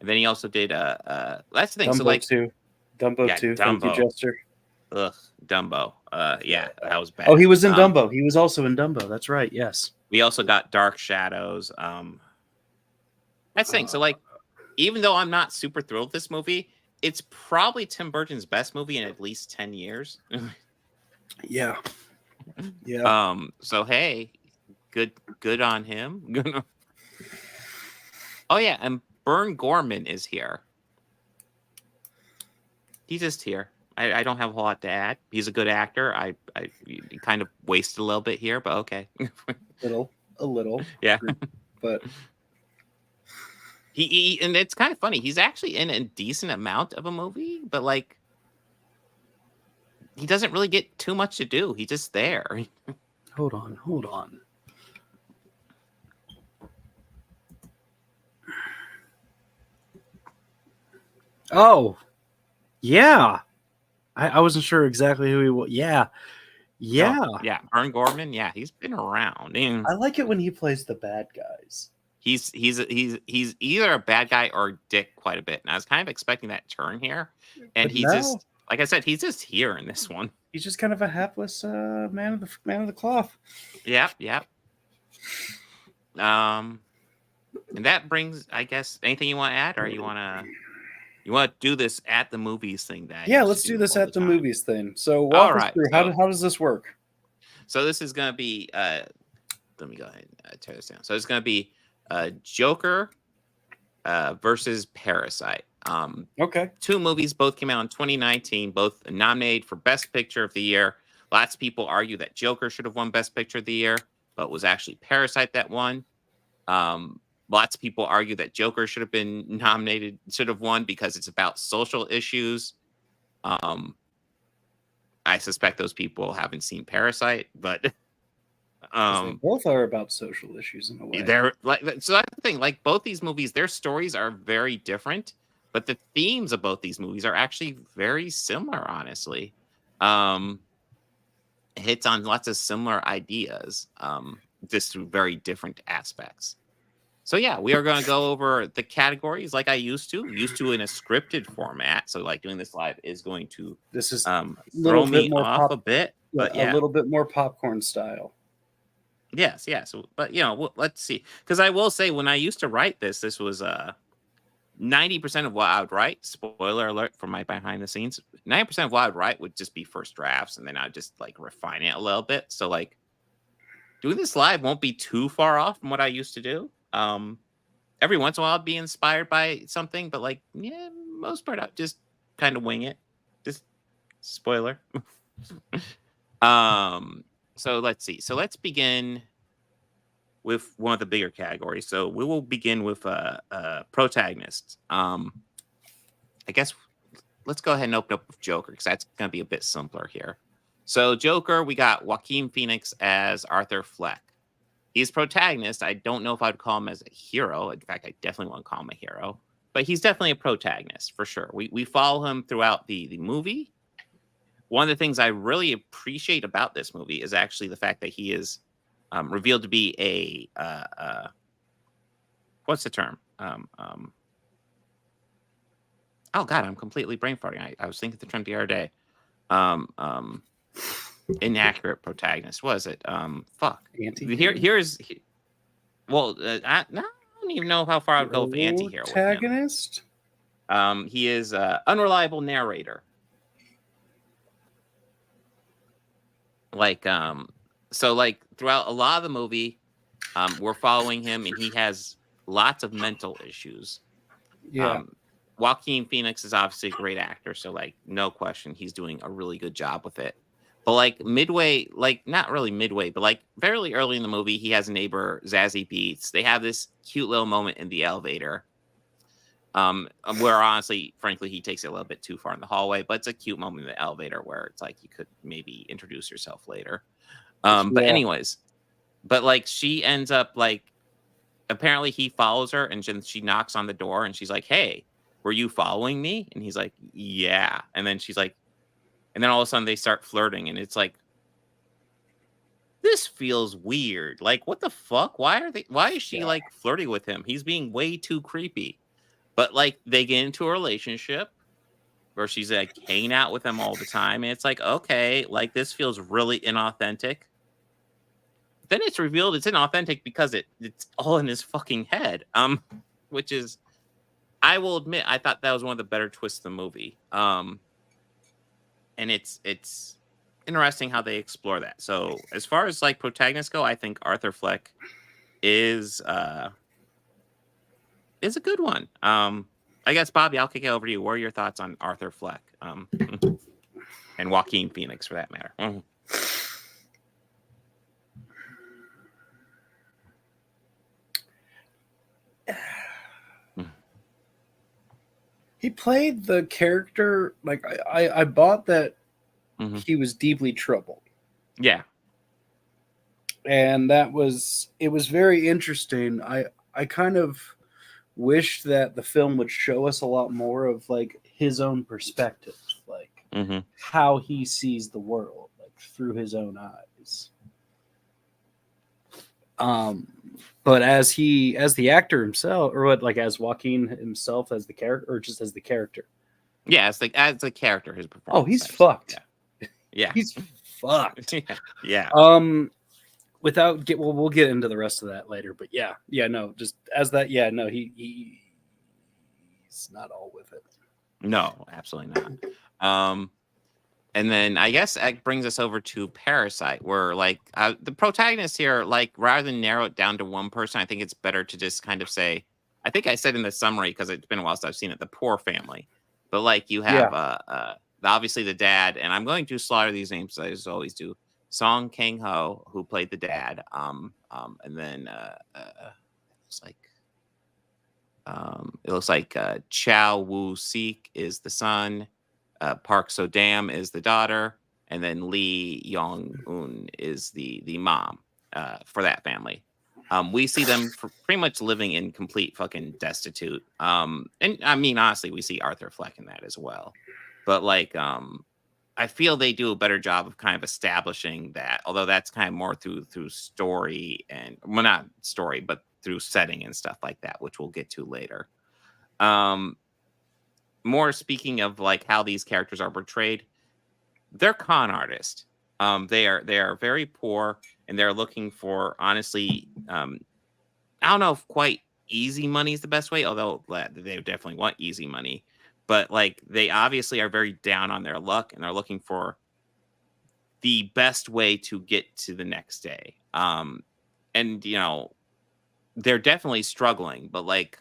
then he also did. That's the thing. Dumbo so like 2. Dumbo 2. Thank you, Jester. Ugh, Dumbo. Yeah, that was bad. Oh, he was in Dumbo. He was also in Dumbo. That's right. Yes. We also got Dark Shadows. That's the thing. So like, even though I'm not super thrilled with this movie, it's probably Tim Burton's best movie in at least 10 years. Yeah. Yeah. So hey, good on him. Oh yeah, and Bern Gorman is here. He's just here. I don't have a whole lot to add. He's a good actor. I kind of wasted a little bit here, but okay. a little. Yeah. But he and it's kind of funny. He's actually in a decent amount of a movie, but like he doesn't really get too much to do. He's just there. Hold on. Oh, yeah. I wasn't sure exactly who he was. Yeah. Yeah. Bern Gorman. Yeah, he's been around. And I like it when he plays the bad guys. He's either a bad guy or a dick quite a bit, and I was kind of expecting that turn here. And he's just, like I said, he's just here in this one. He's just kind of a hapless man of the cloth. Yeah. And that brings, I guess, anything you want to add, or you want to do this at the movies thing? Let's do this at the movies thing. So walk us through. How does this work? So this is going to be. Let me go ahead and tear this down. So it's going to be Joker versus Parasite. Okay. Two movies, both came out in 2019, both nominated for Best Picture of the Year. Lots of people argue that Joker should have won Best Picture of the Year, but it was actually Parasite that won. Lots of people argue that Joker should have won because it's about social issues. I suspect those people haven't seen Parasite, but they both are about social issues in a way. They're like, so that's the thing. Like both these movies, their stories are very different, but the themes of both these movies are actually very similar. Honestly, it hits on lots of similar ideas, just through very different aspects. So yeah, we are going to go over the categories like I used to in a scripted format. So like doing this live is going to throw me off a bit, but a little bit more popcorn style. Yes. So, but let's see. Because I will say, when I used to write this was 90% of what I would write. Spoiler alert for my behind the scenes. 90% of what I would write would just be first drafts, and then I'd just like refine it a little bit. So like doing this live won't be too far off from what I used to do. Every once in a while I'd be inspired by something, but like, most part I'd just kind of wing it. Just spoiler. So let's see. So let's begin with one of the bigger categories. So we will begin with protagonists. I guess let's go ahead and open up with Joker, because that's going to be a bit simpler here. So Joker, we got Joaquin Phoenix as Arthur Fleck. He's protagonist. I don't know if I'd call him as a hero. In fact, I definitely won't call him a hero. But he's definitely a protagonist, for sure. We follow him throughout the movie. One of the things I really appreciate about this movie is actually the fact that he is revealed to be a what's the term? Oh God, I'm completely brain farting. I was thinking the term the other day. Inaccurate protagonist. Was it? Fuck. Well, I don't even know how far I'd go with anti-hero. Protagonist. He is unreliable narrator. So like throughout a lot of the movie, we're following him, and he has lots of mental issues. Yeah. Joaquin Phoenix is obviously a great actor, so like no question he's doing a really good job with it. But like midway, like not really midway, but like fairly early in the movie, he has a neighbor, Zazie Beetz. They have this cute little moment in the elevator. Where honestly, frankly, he takes it a little bit too far in the hallway, but it's a cute moment in the elevator where it's like you could maybe introduce yourself later. But anyways, but like she ends up like apparently he follows her and she knocks on the door and she's like, "Hey, were you following me?" And he's like, "Yeah." And then she's like, and then all of a sudden they start flirting and it's like, this feels weird. Like, what the fuck? Why is she like flirting with him? He's being way too creepy. But like they get into a relationship where she's like hanging out with him all the time. And it's like, okay, like this feels really inauthentic. Then it's revealed it's inauthentic because it's all in his fucking head. Which is, I will admit, I thought that was one of the better twists of the movie. And it's interesting how they explore that. So as far as like protagonists go, I think Arthur Fleck is a good one. I guess Bobby, I'll kick it over to you. What are your thoughts on Arthur Fleck? And Joaquin Phoenix for that matter. He played the character like I bought that he was deeply troubled. Yeah. And it was very interesting. I kind of wish that the film would show us a lot more of like his own perspective, like how he sees the world, like through his own eyes. But as the actor himself, or what, like as Joaquin himself as the character, or just as the character? Yeah, as the character, his performance. Oh, he's fucked. Yeah. He's fucked. Yeah. We'll get into the rest of that later, but no, just as that, he's not all with it. No, absolutely not. And then I guess that brings us over to Parasite, where like the protagonist here, like rather than narrow it down to one person, I think it's better to just kind of say, I think I said in the summary because it's been a while since I've seen it, the poor family. But like you have obviously the dad, and I'm going to slaughter these names as I just always do. Song Kang Ho, who played the dad, and then it looks like Chow Woo Sik is the son. Park So Dam is the daughter, and then Lee Yong Un is the mom for that family. We see them pretty much living in complete fucking destitute. And I mean, honestly, we see Arthur Fleck in that as well. But like, I feel they do a better job of kind of establishing that, although that's kind of more through story and, well, not story, but through setting and stuff like that, which we'll get to later. More speaking of like how these characters are portrayed, they're con artists. They are very poor, and they're looking for, honestly, I don't know if quite easy money is the best way, although they definitely want easy money. But like they obviously are very down on their luck, and they're looking for the best way to get to the next day. And you know, they're definitely struggling, but like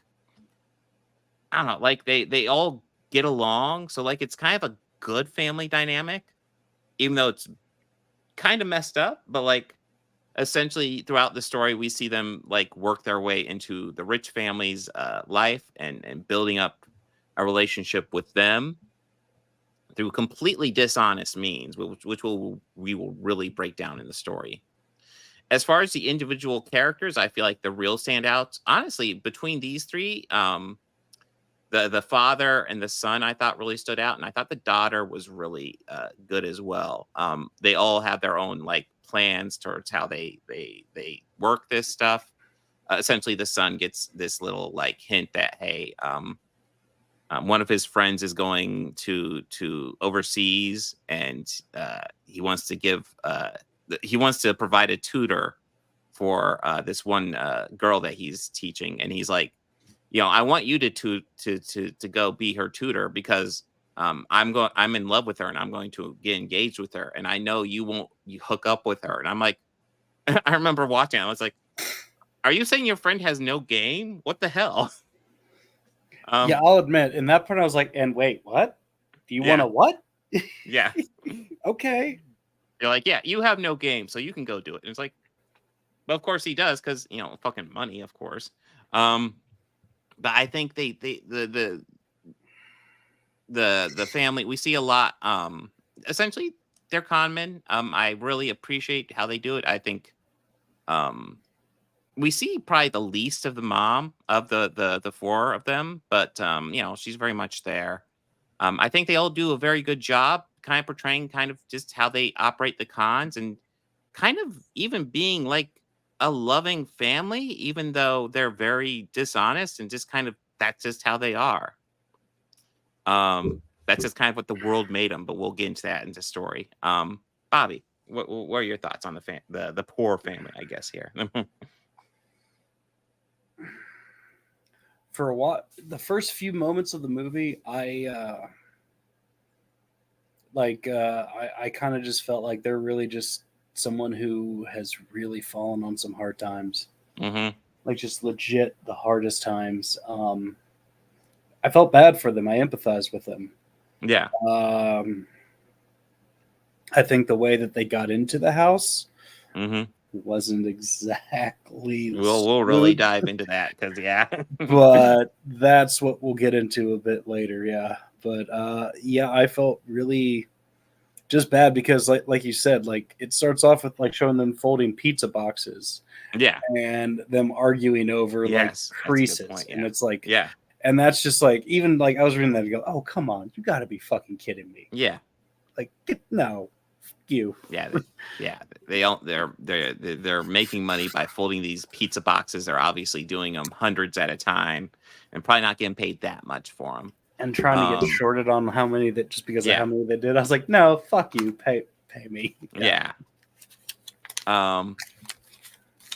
I don't know, like they all get along, so like it's kind of a good family dynamic, even though it's kind of messed up. But like essentially throughout the story, we see them like work their way into the rich family's life and building up a relationship with them through completely dishonest means, which we will really break down in the story. As far as the individual characters, I feel like the real standouts, honestly, between these three, the father and the son, I thought really stood out, and I thought the daughter was really good as well. They all have their own like plans towards how they work this stuff. Essentially, the son gets this little like hint that, hey, one of his friends is going to overseas, and he wants to provide a tutor for this one girl that he's teaching, and he's like, you know, I want you to go be her tutor because I'm in love with her, and I'm going to get engaged with her, and I know you hook up with her. And I'm like, I remember watching, I was like, Are you saying your friend has no game? What the hell? Yeah, I'll admit, in that part, I was like, and wait, what? Do you want to what? Yeah. Okay. You're like, yeah, you have no game, so you can go do it. And it's like, but of course he does, because fucking money, of course. But I think the family, we see a lot. Essentially, they're con men. I really appreciate how they do it. I think, we see probably the least of the mom of the four of them, but she's very much there. I think they all do a very good job kind of portraying kind of just how they operate the cons and kind of even being like a loving family, even though they're very dishonest and just kind of that's just how they are. That's just kind of what the world made them, but we'll get into that in the story. Bobby, what are your thoughts on the poor family, I guess, here? For a while, the first few moments of the movie, I kind of just felt like they're really just someone who has really fallen on some hard times. Mm-hmm. Like just legit the hardest times. I felt bad for them. I empathized with them. Yeah. I think the way that they got into the house wasn't exactly. We'll really dive into that because but that's what we'll get into a bit later. Yeah, but I felt really just bad because like you said, like it starts off with like showing them folding pizza boxes. Yeah, and them arguing over like creases, and it's like and that's just like even like I was reading that and go, oh come on, you got to be fucking kidding me. Yeah, like no. You. They're making money by folding these pizza boxes. They're obviously doing them hundreds at a time and probably not getting paid that much for them and trying to get shorted on how many that just because of how many they did. I was like, no, fuck you, pay me.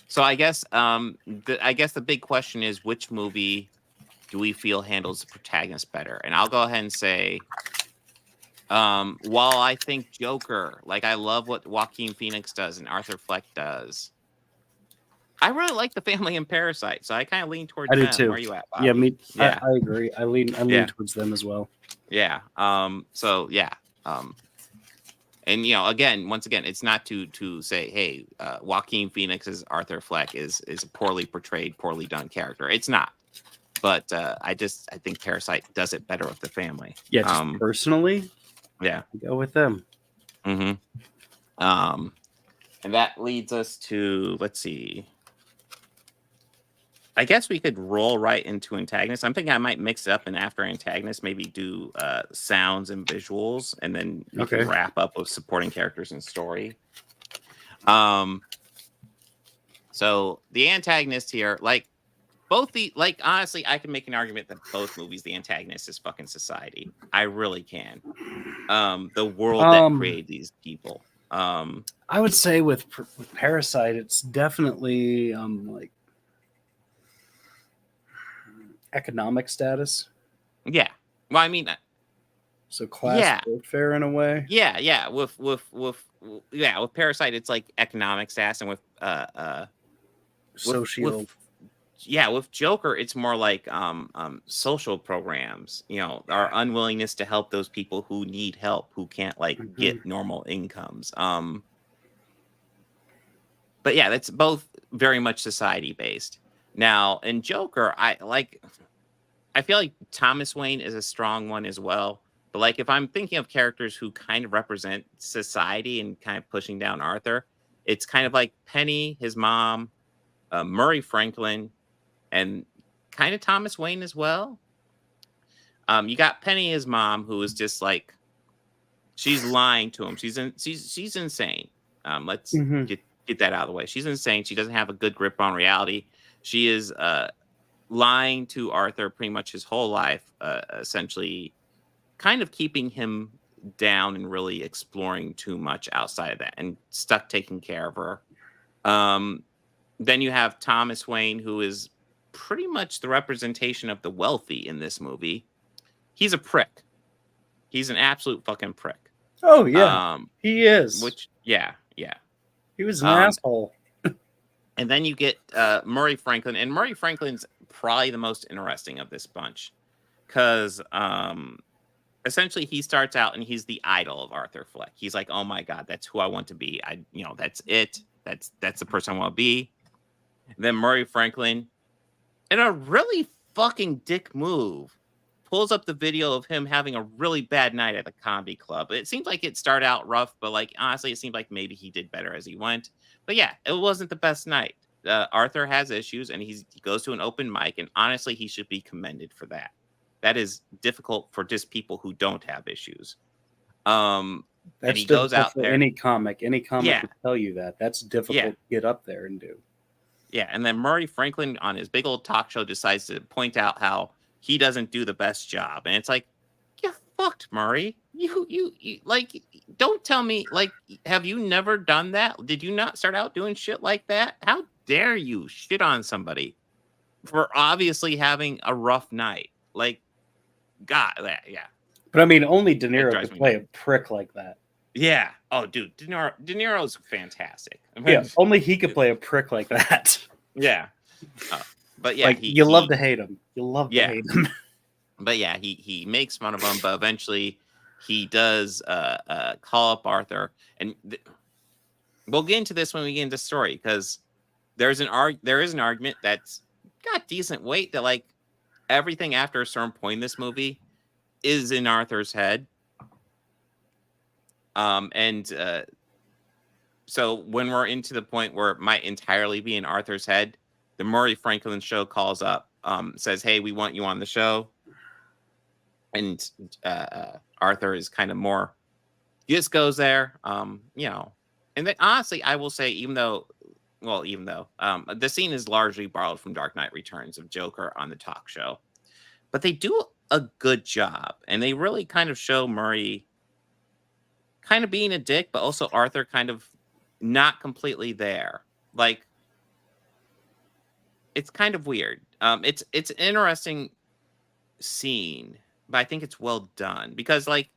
So I guess the big question is, which movie do we feel handles the protagonist better? And I'll go ahead and say, while I think Joker, like I love what Joaquin Phoenix does and Arthur Fleck does, I really like the family in Parasite, so I kind of lean towards them. I do too. Where are you at, Bobby? Yeah, me. Yeah, I agree. I lean towards them as well. Yeah. So yeah. And once again, it's not to say, hey, Joaquin Phoenix's Arthur Fleck is a poorly portrayed, poorly done character. It's not. But I think Parasite does it better with the family. Yeah, just personally. Yeah, go with them. Mm-hmm. And that leads us to, let's see. I guess we could roll right into antagonist. I'm thinking I might mix it up and after antagonist, maybe do sounds and visuals, and then we can wrap up with supporting characters and story. So the antagonist here, honestly, I can make an argument that both movies, the antagonist is fucking society. I really can. The world that created these people. I would say with Parasite, it's definitely like economic status. Yeah. Well, I mean, so class warfare in a way. Yeah. With Parasite, it's like economic status, and with social. With Joker, it's more like social programs, our unwillingness to help those people who need help, who can't get normal incomes. But yeah, that's both very much society based. Now, in Joker, I feel like Thomas Wayne is a strong one as well. But if I'm thinking of characters who kind of represent society and kind of pushing down Arthur, it's kind of like Penny, his mom, Murray Franklin, and kind of Thomas Wayne as well. You got Penny, his mom, who is just like, she's lying to him. She's insane. Let's get that out of the way. She's insane. She doesn't have a good grip on reality. She is lying to Arthur pretty much his whole life, essentially kind of keeping him down and really exploring too much outside of that and stuck taking care of her. Then you have Thomas Wayne, who is pretty much the representation of the wealthy in this movie. He's a prick. He's an absolute fucking prick. Oh yeah, he is. Which he was an asshole. And then you get Murray Franklin, and Murray Franklin's probably the most interesting of this bunch because essentially he starts out and he's the idol of Arthur Fleck. He's like, oh my God, that's who I want to be. That's it. That's the person I want to be. Then Murray Franklin, in a really fucking dick move, pulls up the video of him having a really bad night at the comedy club. It seemed like it started out rough, but like honestly, it seemed like maybe he did better as he went. But yeah, it wasn't the best night. Arthur has issues, and he goes to an open mic, and honestly, he should be commended for that. That is difficult for just people who don't have issues. And he goes out there. Any comic Yeah. will tell you that. That's difficult to get up there and do. Yeah, and then Murray Franklin on his big old talk show decides to point out how he doesn't do the best job, and it's like, you fucked, Murray. You like, don't tell me, like, have you never done that? Did you not start out doing shit like that? How dare you shit on somebody for obviously having a rough night? Like, God, yeah. But I mean, only De Niro could play a prick like that. Yeah. Oh, dude, De Niro's fantastic. I mean, Yeah, only he could play a prick like that. Yeah. But yeah, like, you love to hate him. You love to hate him. But yeah, he makes fun of him, but eventually he does call up Arthur, and we'll get into this when we get into the story, because there is an argument that's got decent weight that like everything after a certain point in this movie is in Arthur's head. So when we're into the point where it might entirely be in Arthur's head, the Murray Franklin show calls up, says, hey, we want you on the show. And Arthur is kind of more, just goes there, and then honestly, I will say, even though the scene is largely borrowed from Dark Knight Returns of Joker on the talk show, but they do a good job, and they really kind of show Murray kind of being a dick, but also Arthur kind of not completely there. Like, it's kind of weird. It's an interesting scene, but I think it's well done because, like,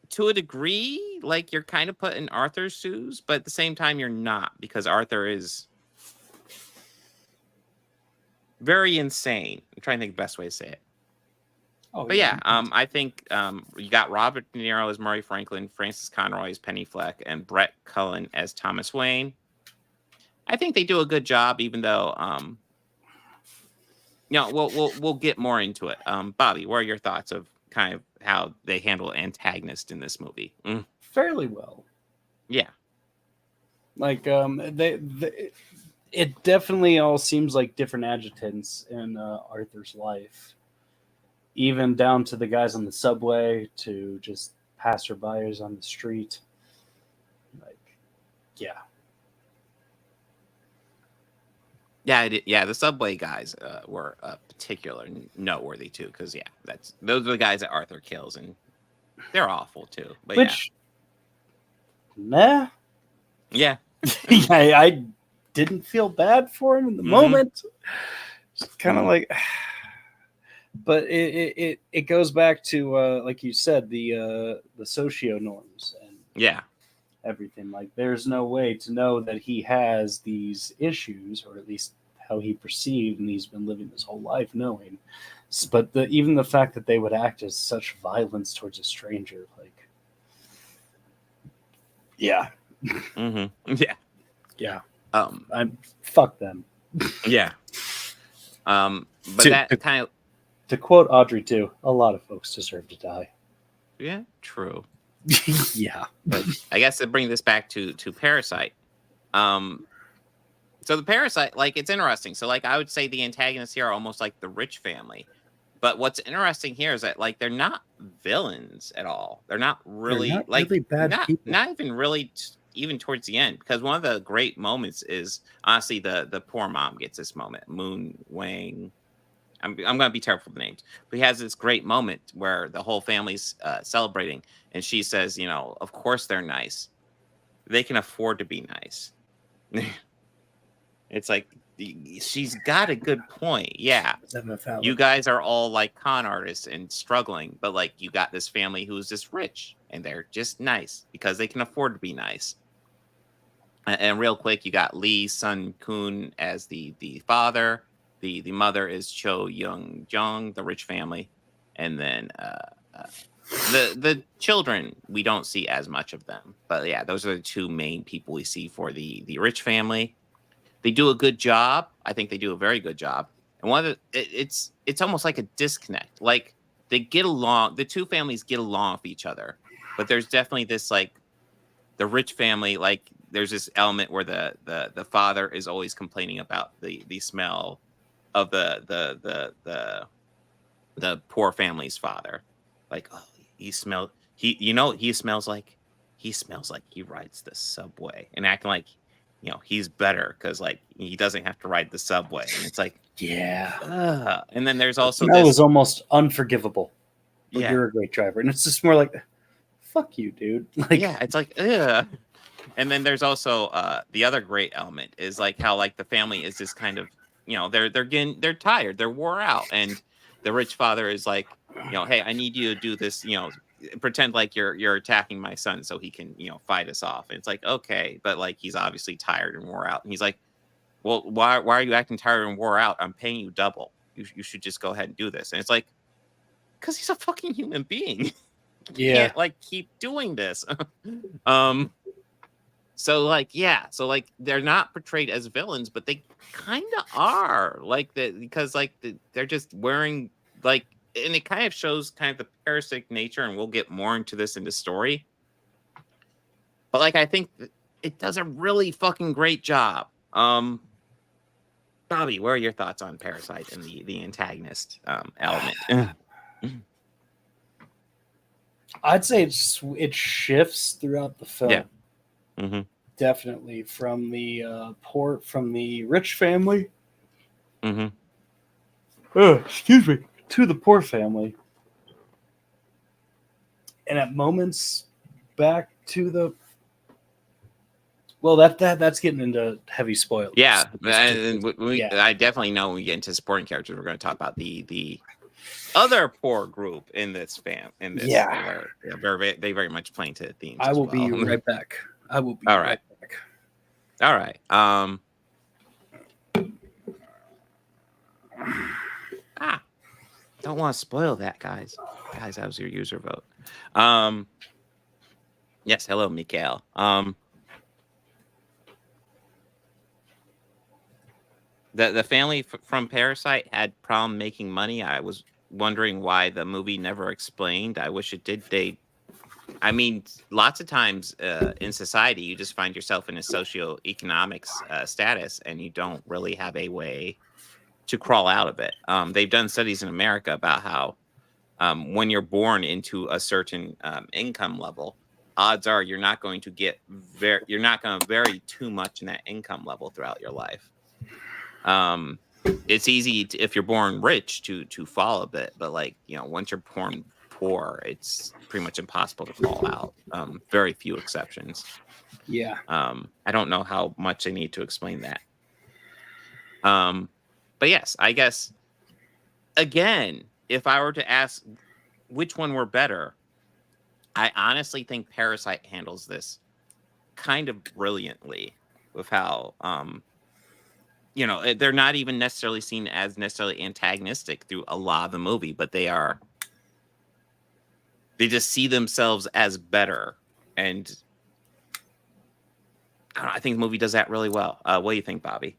to a degree, like, you're kind of put in Arthur's shoes, but at the same time, you're not, because Arthur is very insane. I'm trying to think the best way to say it. I think you got Robert De Niro as Murray Franklin, Francis Conroy as Penny Fleck, and Brett Cullen as Thomas Wayne. I think they do a good job, even though we'll get more into it. Bobby, what are your thoughts of kind of how they handle antagonist in this movie? Fairly well. Yeah. Like it definitely all seems like different adjutants in Arthur's life, even down to the guys on the subway to just passerbyers on the street. Like, yeah. Yeah, the subway guys were particularly noteworthy too, because those are the guys that Arthur kills, and they're awful too. But nah. Yeah. I didn't feel bad for him in the moment. It's kind of like, but it goes back to like you said, the socio norms and everything. Like, there's no way to know that he has these issues, or at least how he perceived, and he's been living his whole life knowing. But even the fact that they would act as such violence towards a stranger, like, yeah. Mm-hmm. Yeah. I'm fuck them. Yeah. But that kind of, to quote Audrey too, a lot of folks deserve to die. Yeah, true. Yeah. But I guess to bring this back to Parasite. So the Parasite, like, it's interesting. So, like, I would say the antagonists here are almost like the rich family. But what's interesting here is that, like, they're not villains at all. They're not really really bad people. Not even really even towards the end, because one of the great moments is honestly the poor mom gets this moment. Moon Wang. I'm going to be terrible with the names, but he has this great moment where the whole family's celebrating, and she says, of course they're nice. They can afford to be nice. It's like, she's got a good point. Yeah. You guys are all like con artists and struggling, but like, you got this family who's just rich and they're just nice because they can afford to be nice. And real quick, you got Lee Sun Kun as the father. The mother is Cho Young Jung, the rich family, and then the children, we don't see as much of them. But yeah, those are the two main people we see for the rich family. They do a good job. I think they do a very good job. And one of it's almost like a disconnect. Like they get along, the two families get along with each other, but there's definitely this like the rich family, like there's this element where the father is always complaining about the smell of the poor family's father. Like, oh, he smells like he rides the subway, and acting like he's better because like he doesn't have to ride the subway. And it's like, yeah. And then there's also that this was almost unforgivable. But Yeah. you're a great driver, and it's just more like, fuck you, dude. Like, yeah, it's like, ugh. And then there's also the other great element is like how like the family is just kind of they're tired, they're wore out, and the rich father is like, hey, I need you to do this, pretend like you're attacking my son so he can fight us off. And it's like, okay, but like he's obviously tired and wore out, and he's like, well, why are you acting tired and wore out? I'm paying you double. You should just go ahead and do this. And it's like, because he's a fucking human being. Yeah. Can't like keep doing this. So like they're not portrayed as villains, but they kind of are, like because they're just wearing like, and it kind of shows kind of the parasitic nature, and we'll get more into this in the story. But like I think it does a really fucking great job. Bobby, what are your thoughts on Parasite and the antagonist element? I'd say it shifts throughout the film. Yeah. Mm-hmm. Definitely from the rich family. Mm-hmm. Excuse me, to the poor family, and at moments back to the. Well, that's getting into heavy spoilers. Yeah, and I definitely know when we get into supporting characters, we're going to talk about the other poor group in this Yeah. They very much play into themes. I will be right back. I will be right back. All right. Don't want to spoil that, guys. Guys, that was your user vote. Yes, hello, Mikael. The family from Parasite had problem making money. I was wondering why the movie never explained. I wish it did. I mean, lots of times in society, you just find yourself in a socioeconomic status, and you don't really have a way to crawl out of it. They've done studies in America about how when you're born into a certain income level, odds are you're not going to vary too much in that income level throughout your life. It's easy if you're born rich to fall a bit, but like once you're born poor, it's pretty much impossible to fall out. Very few exceptions. Yeah. I don't know how much I need to explain that. But yes, I guess again, if I were to ask which one were better, I honestly think Parasite handles this kind of brilliantly with how they're not even necessarily seen as necessarily antagonistic through a lot of the movie, but they just see themselves as better. And I think the movie does that really well. What do you think, Bobby?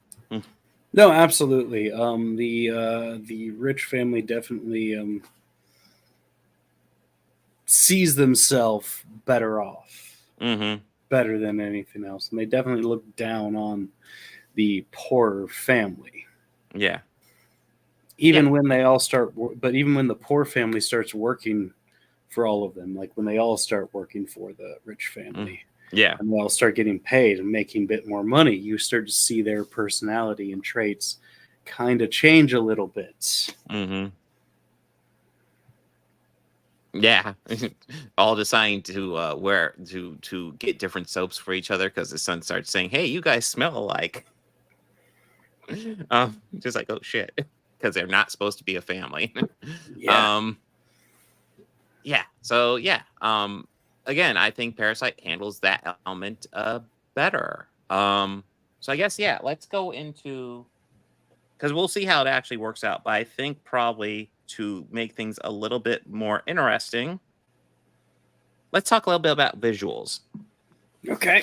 No, absolutely. The rich family definitely sees themselves better off, better than anything else, and they definitely look down on the poorer family. Yeah. Even when they all start, but even when the poor family starts working for all of them, like when they all start working for the rich family, and they all start getting paid and making a bit more money, you start to see their personality and traits kind of change a little bit. Yeah, all deciding to to get different soaps for each other because the son starts saying, "Hey, you guys smell alike." Just like, oh shit, because they're not supposed to be a family. So again, I think Parasite handles that element better. So I guess let's go into, because we'll see how it actually works out. But I think probably to make things a little bit more interesting, let's talk a little bit about visuals. Okay.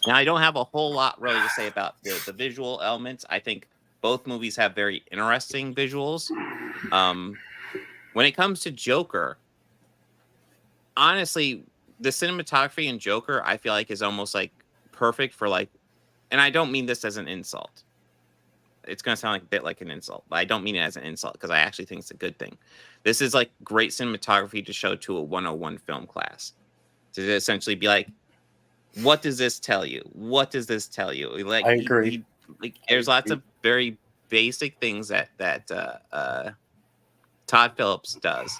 Now, I don't have a whole lot really to say about the visual elements. I think both movies have very interesting visuals. When it comes to Joker, honestly, the cinematography in Joker, I feel like is almost like perfect for like, and I don't mean this as an insult. It's going to sound like a bit like an insult, but I don't mean it as an insult because I actually think it's a good thing. This is like great cinematography to show to a 101 film class, to essentially be like, what does this tell you? What does this tell you? Like, I agree. There's lots of very basic things that Todd Phillips does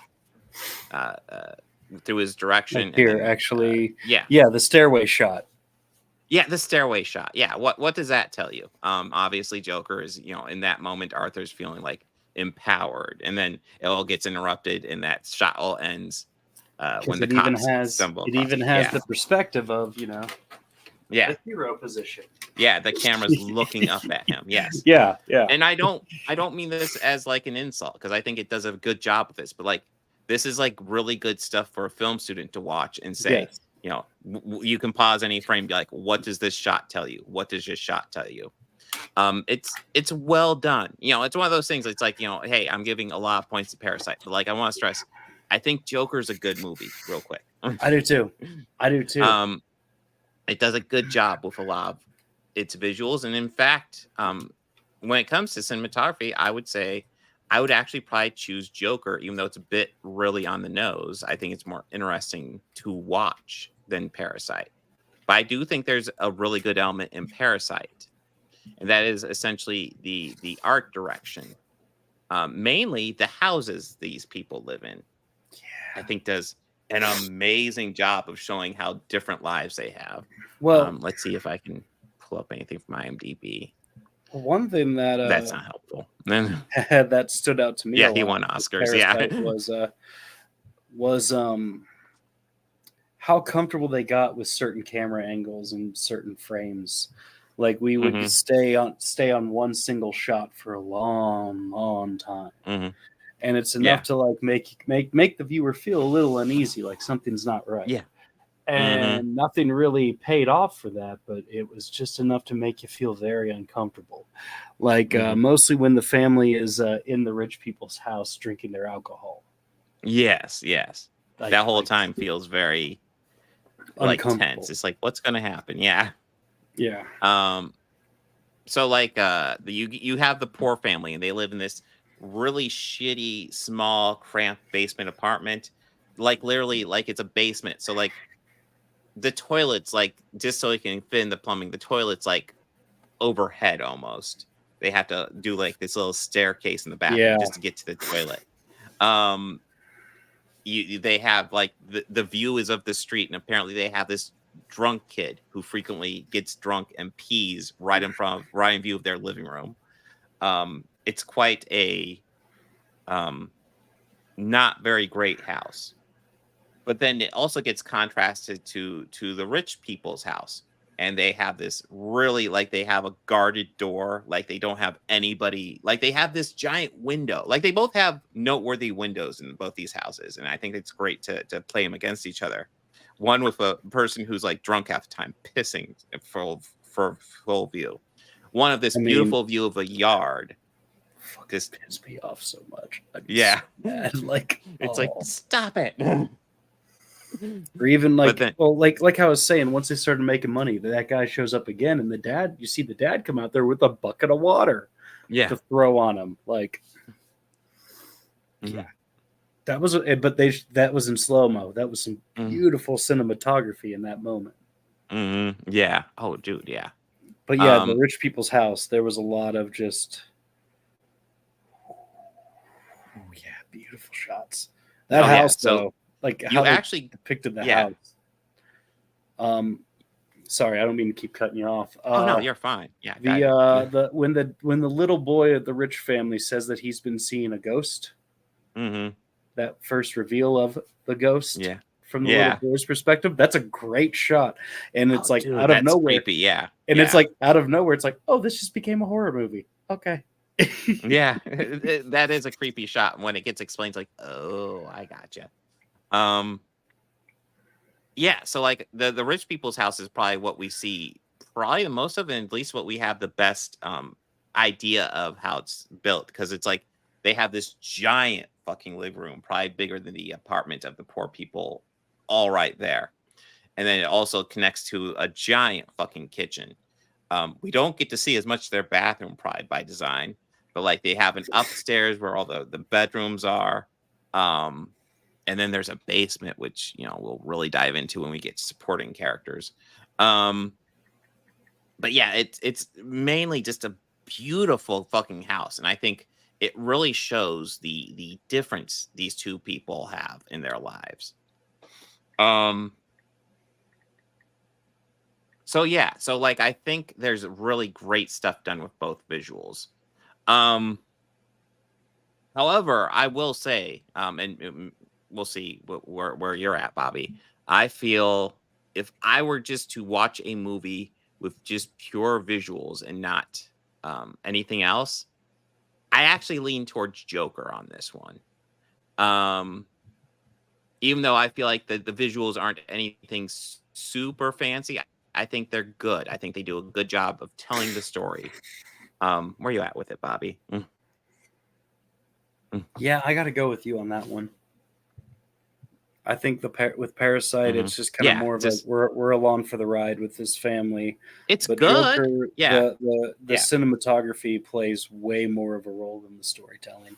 through his direction. Here, actually, the stairway shot. Yeah, the stairway shot. Yeah, what does that tell you? Obviously, Joker is, in that moment, Arthur's feeling like empowered, and then it all gets interrupted, and that shot all ends when the cops stumble. It even has the perspective of the hero position. Yeah, the camera's looking up at him. Yes. Yeah. And I don't mean this as like an insult, because I think it does a good job of this, but like this is like really good stuff for a film student to watch and say, you can pause any frame, be like, what does this shot tell you? What does this shot tell you? It's well done. It's one of those things. It's like, hey, I'm giving a lot of points to Parasite, but like I want to stress, I think Joker's a good movie. Real quick, I do too. It does a good job with a lot of its visuals, and in fact, when it comes to cinematography, I would say I would actually probably choose Joker, even though it's a bit really on the nose. I think it's more interesting to watch than Parasite. But I do think there's a really good element in Parasite, and that is essentially the art direction. Mainly the houses these people live in. I think does an amazing job of showing how different lives they have. Well, let's see if I can pull up anything from IMDb. One thing that's not helpful. that stood out to me. Yeah, he won Oscars. Was how comfortable they got with certain camera angles and certain frames. Like we would stay on one single shot for a long time, and it's enough to like make the viewer feel a little uneasy, like something's not right. Yeah. And nothing really paid off for that, but it was just enough to make you feel very uncomfortable. Like mostly when the family is in the rich people's house drinking their alcohol. Yes. That whole time feels very like tense. It's like, what's going to happen? Yeah. So like you have the poor family, and they live in this really shitty, small, cramped basement apartment. Like literally, like it's a basement. So like the toilet's like, just so you can fit in the plumbing, the toilet's like overhead almost. They have to do like this little staircase in the bathroom just to get to the toilet. They have like the view is of the street, and apparently they have this drunk kid who frequently gets drunk and pees right in view of their living room. It's quite a not very great house. But then it also gets contrasted to the rich people's house. And they have this really, like, they have a guarded door. Like, they don't have anybody. Like, they have this giant window. Like, they both have noteworthy windows in both these houses. And I think it's great to play them against each other. One with a person who's, like, drunk half the time, pissing for full view. One of this beautiful view of a yard. This pisses me off so much. Like, it's like, stop it. Or even like, like I was saying, once they started making money, that guy shows up again, and you see the dad come out there with a bucket of water to throw on him. Like, that was, that was in slow-mo. That was some beautiful cinematography in that moment. Yeah. Oh, dude. Yeah. But yeah, the rich people's house, there was a lot of just, beautiful shots. That house, though. Like how they actually depicted the house. Sorry, I don't mean to keep cutting you off. No, you're fine. Yeah. When the little boy at the rich family says that he's been seeing a ghost. That first reveal of the ghost. From the little boy's perspective, that's a great shot, and it's like out of nowhere. Creepy, And it's like out of nowhere, it's like, oh, this just became a horror movie. Okay. Yeah, that is a creepy shot when it gets explained. It's like, oh, I gotcha. Yeah, so like the rich people's house is probably what we see probably the most of, and at least what we have the best idea of how it's built, because it's like they have this giant fucking living room, probably bigger than the apartment of the poor people, all right there. And then it also connects to a giant fucking kitchen. We don't get to see as much of their bathroom probably by design, but like they have an upstairs where all the bedrooms are. And then there's a basement, which, you know, we'll really dive into when we get supporting characters. But yeah, it's mainly just a beautiful fucking house. And I think it really shows the difference these two people have in their lives. So yeah, so like I think there's really great stuff done with both visuals. However, I will say, and we'll see where you're at, Bobby. I feel if I were just to watch a movie with just pure visuals and not anything else, I actually lean towards Joker on this one. Even though I feel like the visuals aren't anything super fancy, I think they're good. I think they do a good job of telling the story. Where you at with it, Bobby? Yeah, I got to go with you on that one. I think with Parasite, it's just kind of more of a we're along for the ride with this family. It's but good. Joker, the cinematography plays way more of a role than the storytelling.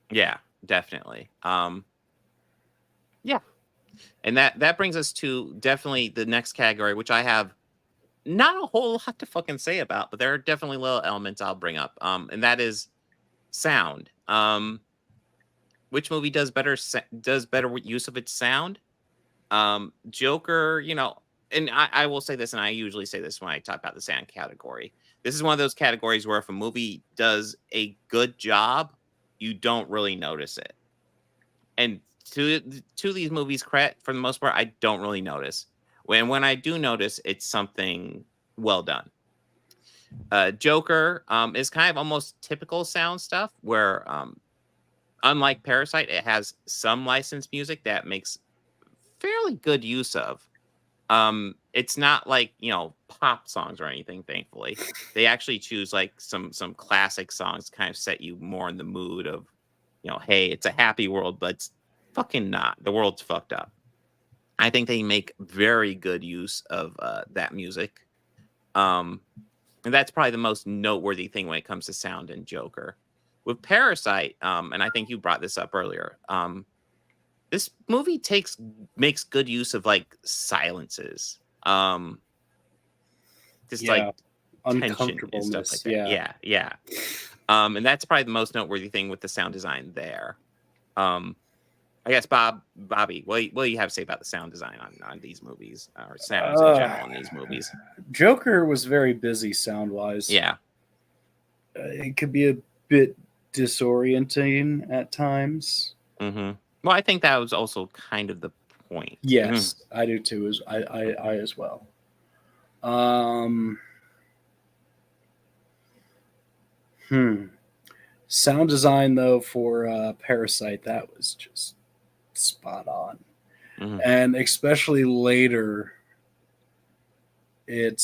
Yeah, definitely. Yeah. And that brings us to definitely the next category, which I have not a whole lot to fucking say about, but there are definitely little elements I'll bring up. And that is sound. Which movie does better use of its sound? Joker, you know, and I will say this, and I usually say this when I talk about the sound category. This is one of those categories where if a movie does a good job, you don't really notice it. And to these movies' credit, for the most part, I don't really notice. When I do notice, it's something well done. Joker is kind of almost typical sound stuff where unlike Parasite, it has some licensed music that makes fairly good use of. It's not like, you know, pop songs or anything, thankfully. They actually choose like some classic songs to kind of set you more in the mood of, you know, hey, it's a happy world, but it's fucking not. The world's fucked up. I think they make very good use of that music. And that's probably the most noteworthy thing when it comes to sound in Joker. With Parasite, and I think you brought this up earlier, this movie makes good use of like silences, just like tension and stuff like that. Yeah. And that's probably the most noteworthy thing with the sound design there. I guess Bobby, what do you have to say about the sound design on these movies or sounds in general in these movies? Joker was very busy sound wise. Yeah, it could be a bit disorienting at times. Mm-hmm. Well, I think that was also kind of the point. Yes, I do too. I as well. Sound design though for Parasite, that was just spot on. And especially later, it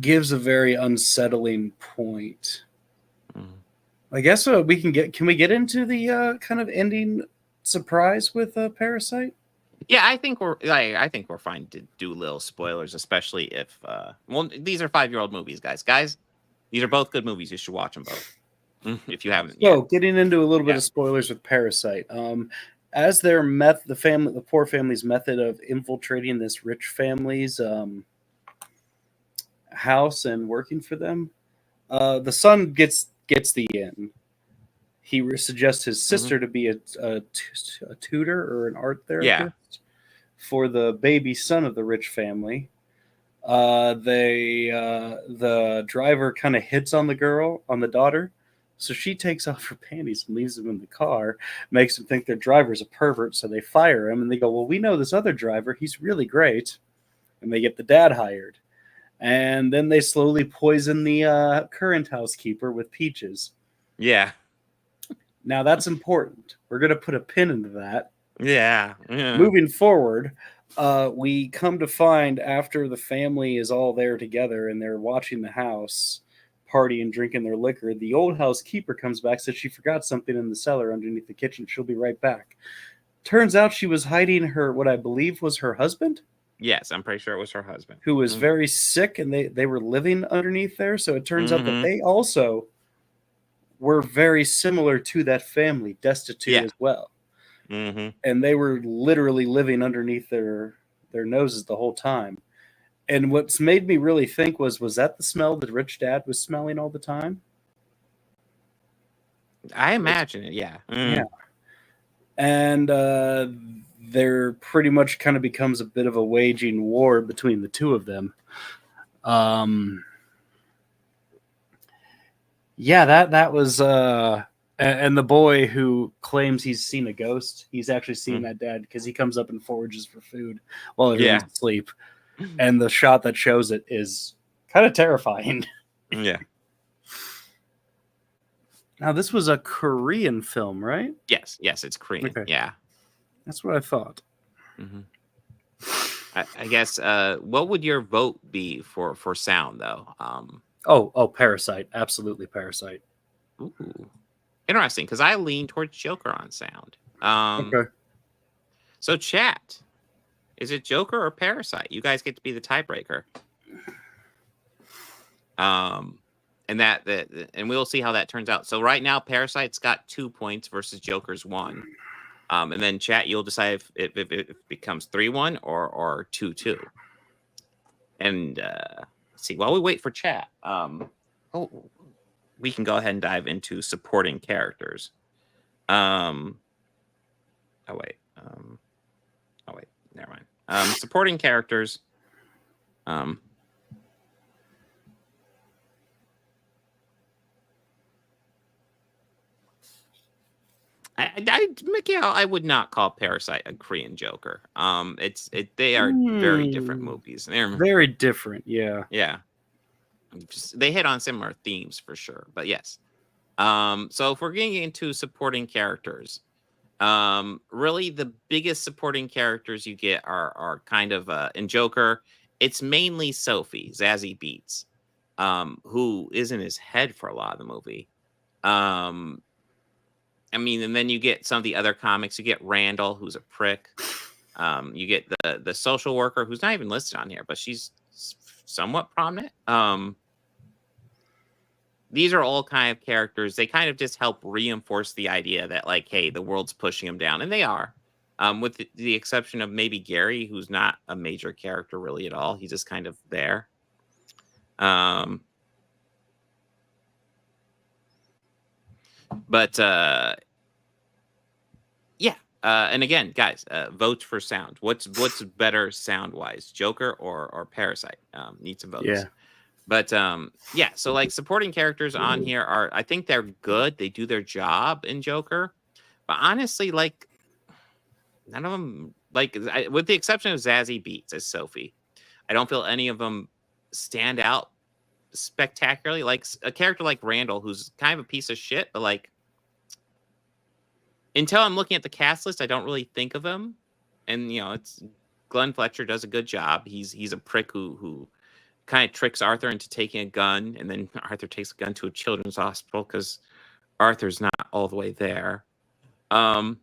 gives a very unsettling point. I guess we can get into the kind of ending surprise with Parasite? Yeah, I think we're fine to do little spoilers, especially if these are 5-year-old movies, guys. These are both good movies. You should watch them both if you haven't. So, getting into a little bit of spoilers with Parasite. As the poor family's method of infiltrating this rich family's house and working for them, the son gets the in. He suggests his sister to be a tutor or an art therapist for the baby son of the rich family. The driver kind of hits on the daughter, So she takes off her panties and leaves them in the car, makes them think their driver's a pervert, so they fire him, and they go, well, we know this other driver, he's really great. And they get the dad hired. And then they slowly poison the current housekeeper with peaches. Yeah. Now that's important. We're going to put a pin into that. Yeah. Moving forward, we come to find after the family is all there together and they're watching the house, partying, drinking their liquor, the old housekeeper comes back, says she forgot something in the cellar underneath the kitchen. She'll be right back. Turns out she was hiding her, what I believe was her husband. Yes, I'm pretty sure it was her husband. Who was very sick, and they were living underneath there. So it turns out that they also were very similar to that family, destitute as well. And they were literally living underneath their noses the whole time. And what's made me really think was that the smell that rich dad was smelling all the time? I imagine it, yeah. Yeah. And there pretty much kind of becomes a bit of a waging war between the two of them. Yeah, that was and the boy who claims he's seen a ghost, he's actually seen that dad because he comes up and forages for food while everyone's asleep. And the shot that shows it is kind of terrifying. Yeah. Now, this was a Korean film, right? Yes, it's Korean. Okay. Yeah. That's what I thought. I guess, what would your vote be for sound, though? Parasite. Absolutely Parasite. Ooh. Interesting, because I lean towards Joker on sound. Okay. So, chat. Is it Joker or Parasite? You guys get to be the tiebreaker. And we'll see how that turns out. So right now, Parasite's got 2 points versus Joker's 1. And then chat, you'll decide if it becomes 3-1 or 2-2. And let's see. While we wait for chat, we can go ahead and dive into supporting characters. Never mind. Supporting characters. Mikhail, I would not call Parasite a Korean Joker. They are very different movies. They're very different. Yeah. Yeah. They hit on similar themes for sure, but yes. So if we're getting into supporting characters, really the biggest supporting characters you get are kind of in Joker. It's mainly Sophie, Zazie Beetz, who is in his head for a lot of the movie. I mean, and then you get some of the other comics. You get Randall, who's a prick. You get the social worker, who's not even listed on here, but she's somewhat prominent. These are all kind of characters. They kind of just help reinforce the idea that, like, hey, the world's pushing them down, and they are. With the exception of maybe Gary, who's not a major character really at all. He's just kind of there. And again, guys, votes for sound. What's better sound wise, Joker or Parasite? Need some votes. Yeah. But so like supporting characters on here I think they're good. They do their job in Joker. But honestly, like none of them, with the exception of Zazie Beetz as Sophie, I don't feel any of them stand out spectacularly. Like a character like Randall, who's kind of a piece of shit, but like until I'm looking at the cast list, I don't really think of him. And it's Glenn Fletcher does a good job. He's a prick who kind of tricks Arthur into taking a gun, and then Arthur takes a gun to a children's hospital because Arthur's not all the way there. So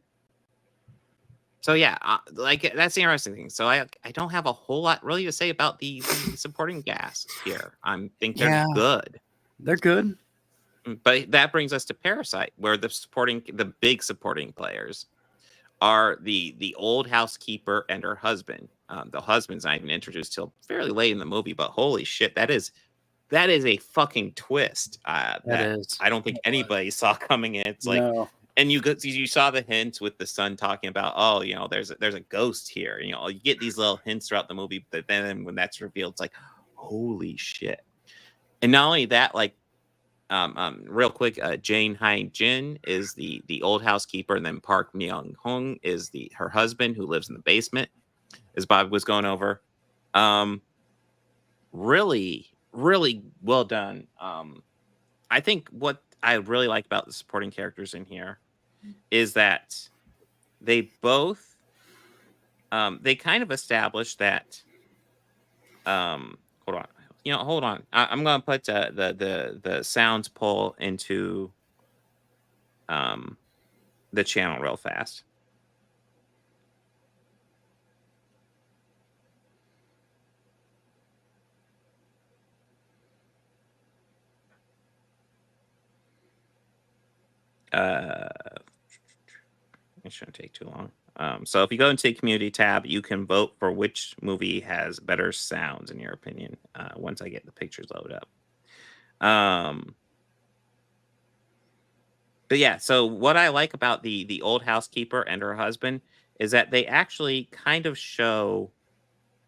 yeah, that's the interesting thing. So I don't have a whole lot really to say about the supporting cast here. I think they're good. They're good. But that brings us to Parasite, where the big supporting players are the old housekeeper and her husband. The husband's not even introduced till fairly late in the movie, but holy shit, that is a fucking twist. That is. I don't think anybody saw coming in. It's like, and you saw the hints with the son talking about, there's a ghost here. You get these little hints throughout the movie, but then when that's revealed, it's like, holy shit. And not only that, like, Real quick, Jane Hai Jin is the old housekeeper, and then Park Myung Hong is her husband who lives in the basement, as Bob was going over. Really, really well done. I think what I really like about the supporting characters in here is that they both they kind of establish that hold on. Hold on. I'm gonna put the sounds pull into the channel real fast. It shouldn't take too long. So if you go into the community tab, you can vote for which movie has better sounds in your opinion. Once I get the pictures loaded up. But yeah, so what I like about the old housekeeper and her husband is that they actually kind of show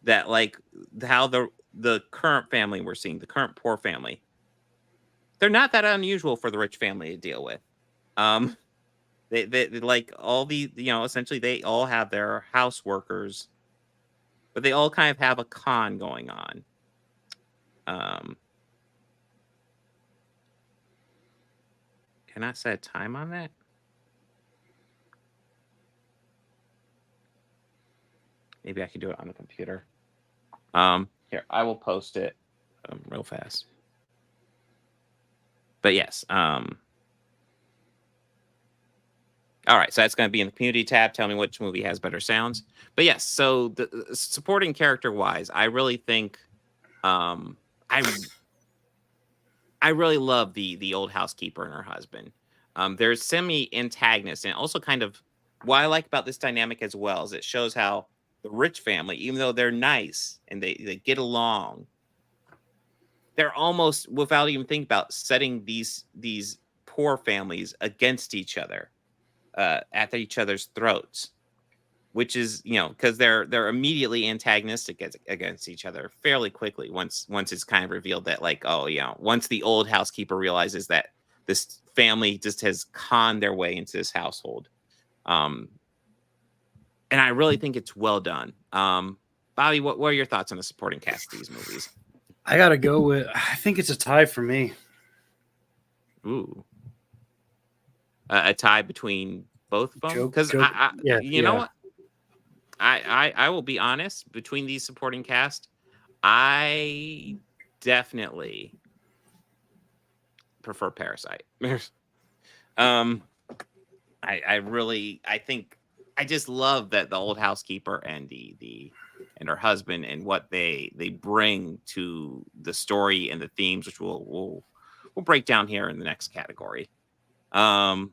that like how the current family we're seeing, the current poor family, they're not that unusual for the rich family to deal with. They like all the essentially they all have their house workers, but they all kind of have a con going on. Can I set a time on that? Maybe I can do it on the computer. Here, I will post it real fast. But yes, all right, so that's going to be in the community tab. Tell me which movie has better sounds. But yes, so the supporting character wise, I really think I really love the old housekeeper and her husband. There's semi-antagonists, and also kind of what I like about this dynamic as well is it shows how the rich family, even though they're nice and they get along, they're almost, without even thinking about, setting these poor families against each other, at each other's throats, which is because they're immediately antagonistic against each other fairly quickly once it's kind of revealed that once the old housekeeper realizes that this family just has conned their way into this household. And I really think it's well done. Bobby, what are your thoughts on the supporting cast of these movies? I gotta go with, I think it's a tie for me. Ooh. A tie between both of them? Because you know what? I will be honest, between these supporting cast, I definitely prefer Parasite. I just love that the old housekeeper and and her husband and what they bring to the story and the themes, which we'll break down here in the next category. Let's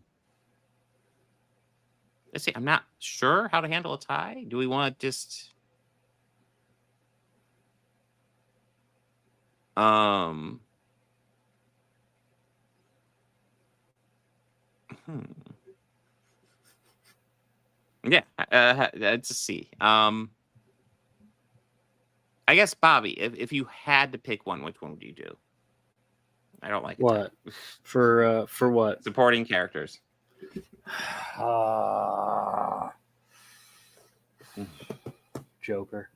see. I'm not sure how to handle a tie. Do we want to just Yeah, let's see. I guess Bobby, if you had to pick one, which one would you do? I don't like what for what supporting characters. Joker.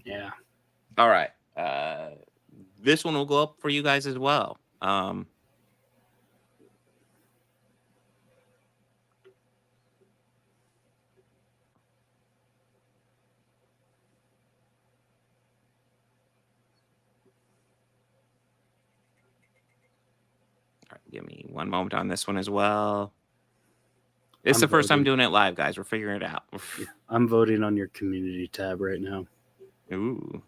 Yeah. All right. This one will go up for you guys as well. Give me one moment on this one as well. It's the first time doing it live, guys. We're figuring it out. I'm voting on your community tab right now. Ooh.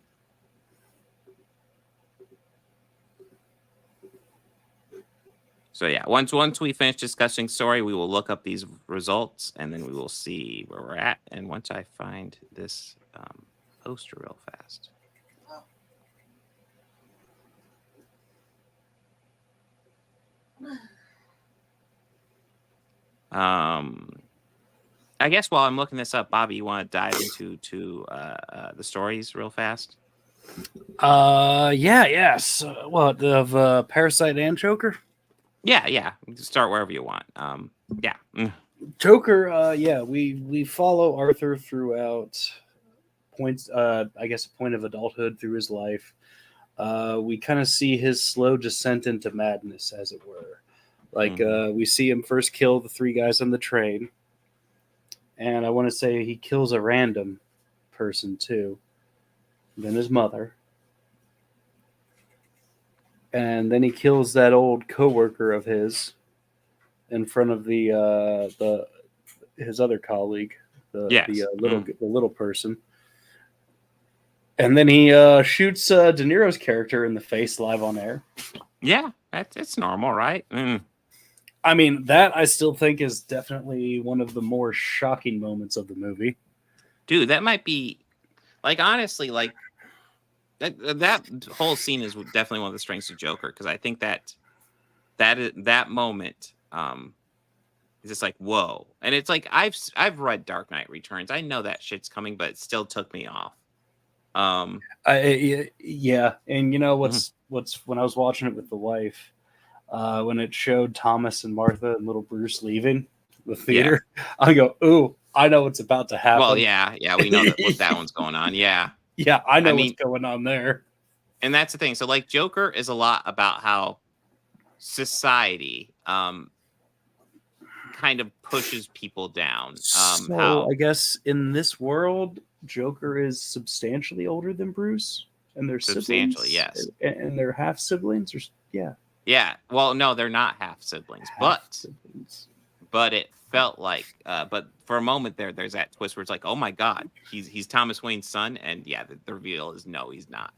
So yeah, once we finish discussing story, we will look up these results and then we will see where we're at. And once I find this poster real fast. I guess while I'm looking this up, Bobby, you want to dive into the stories real fast? Yes. What of Parasite and Joker? Yeah. You can start wherever you want. Yeah. Joker. We follow Arthur throughout points. I guess a point of adulthood through his life. We kind of see his slow descent into madness, as it were. Like we see him first kill the 3 guys on the train, and I want to say he kills a random person too. Then his mother, and then he kills that old coworker of his in front of the his other colleague, the little person. And then he shoots De Niro's character in the face live on air. Yeah, it's normal, right? I mean, that I still think is definitely one of the more shocking moments of the movie. Dude, that might be, like, honestly, like, that whole scene is definitely one of the strengths of Joker, because I think that moment is just like, whoa. And it's like, I've read Dark Knight Returns. I know that shit's coming, but it still took me off. Yeah, and you know what's when I was watching it with the wife, when it showed Thomas and Martha and little Bruce leaving the theater, I go, "Ooh, I know what's about to happen." Well, yeah, we know what that one's going on. Yeah, I know what's going on there. And that's the thing. So, like, Joker is a lot about how society kind of pushes people down. I guess in this world, Joker is substantially older than Bruce, and they're substantially, siblings, yes, and they're half siblings, or yeah. Well, no, they're not half siblings, but it felt like, but for a moment there's that twist where it's like, oh my god, he's Thomas Wayne's son, and the reveal is no, he's not.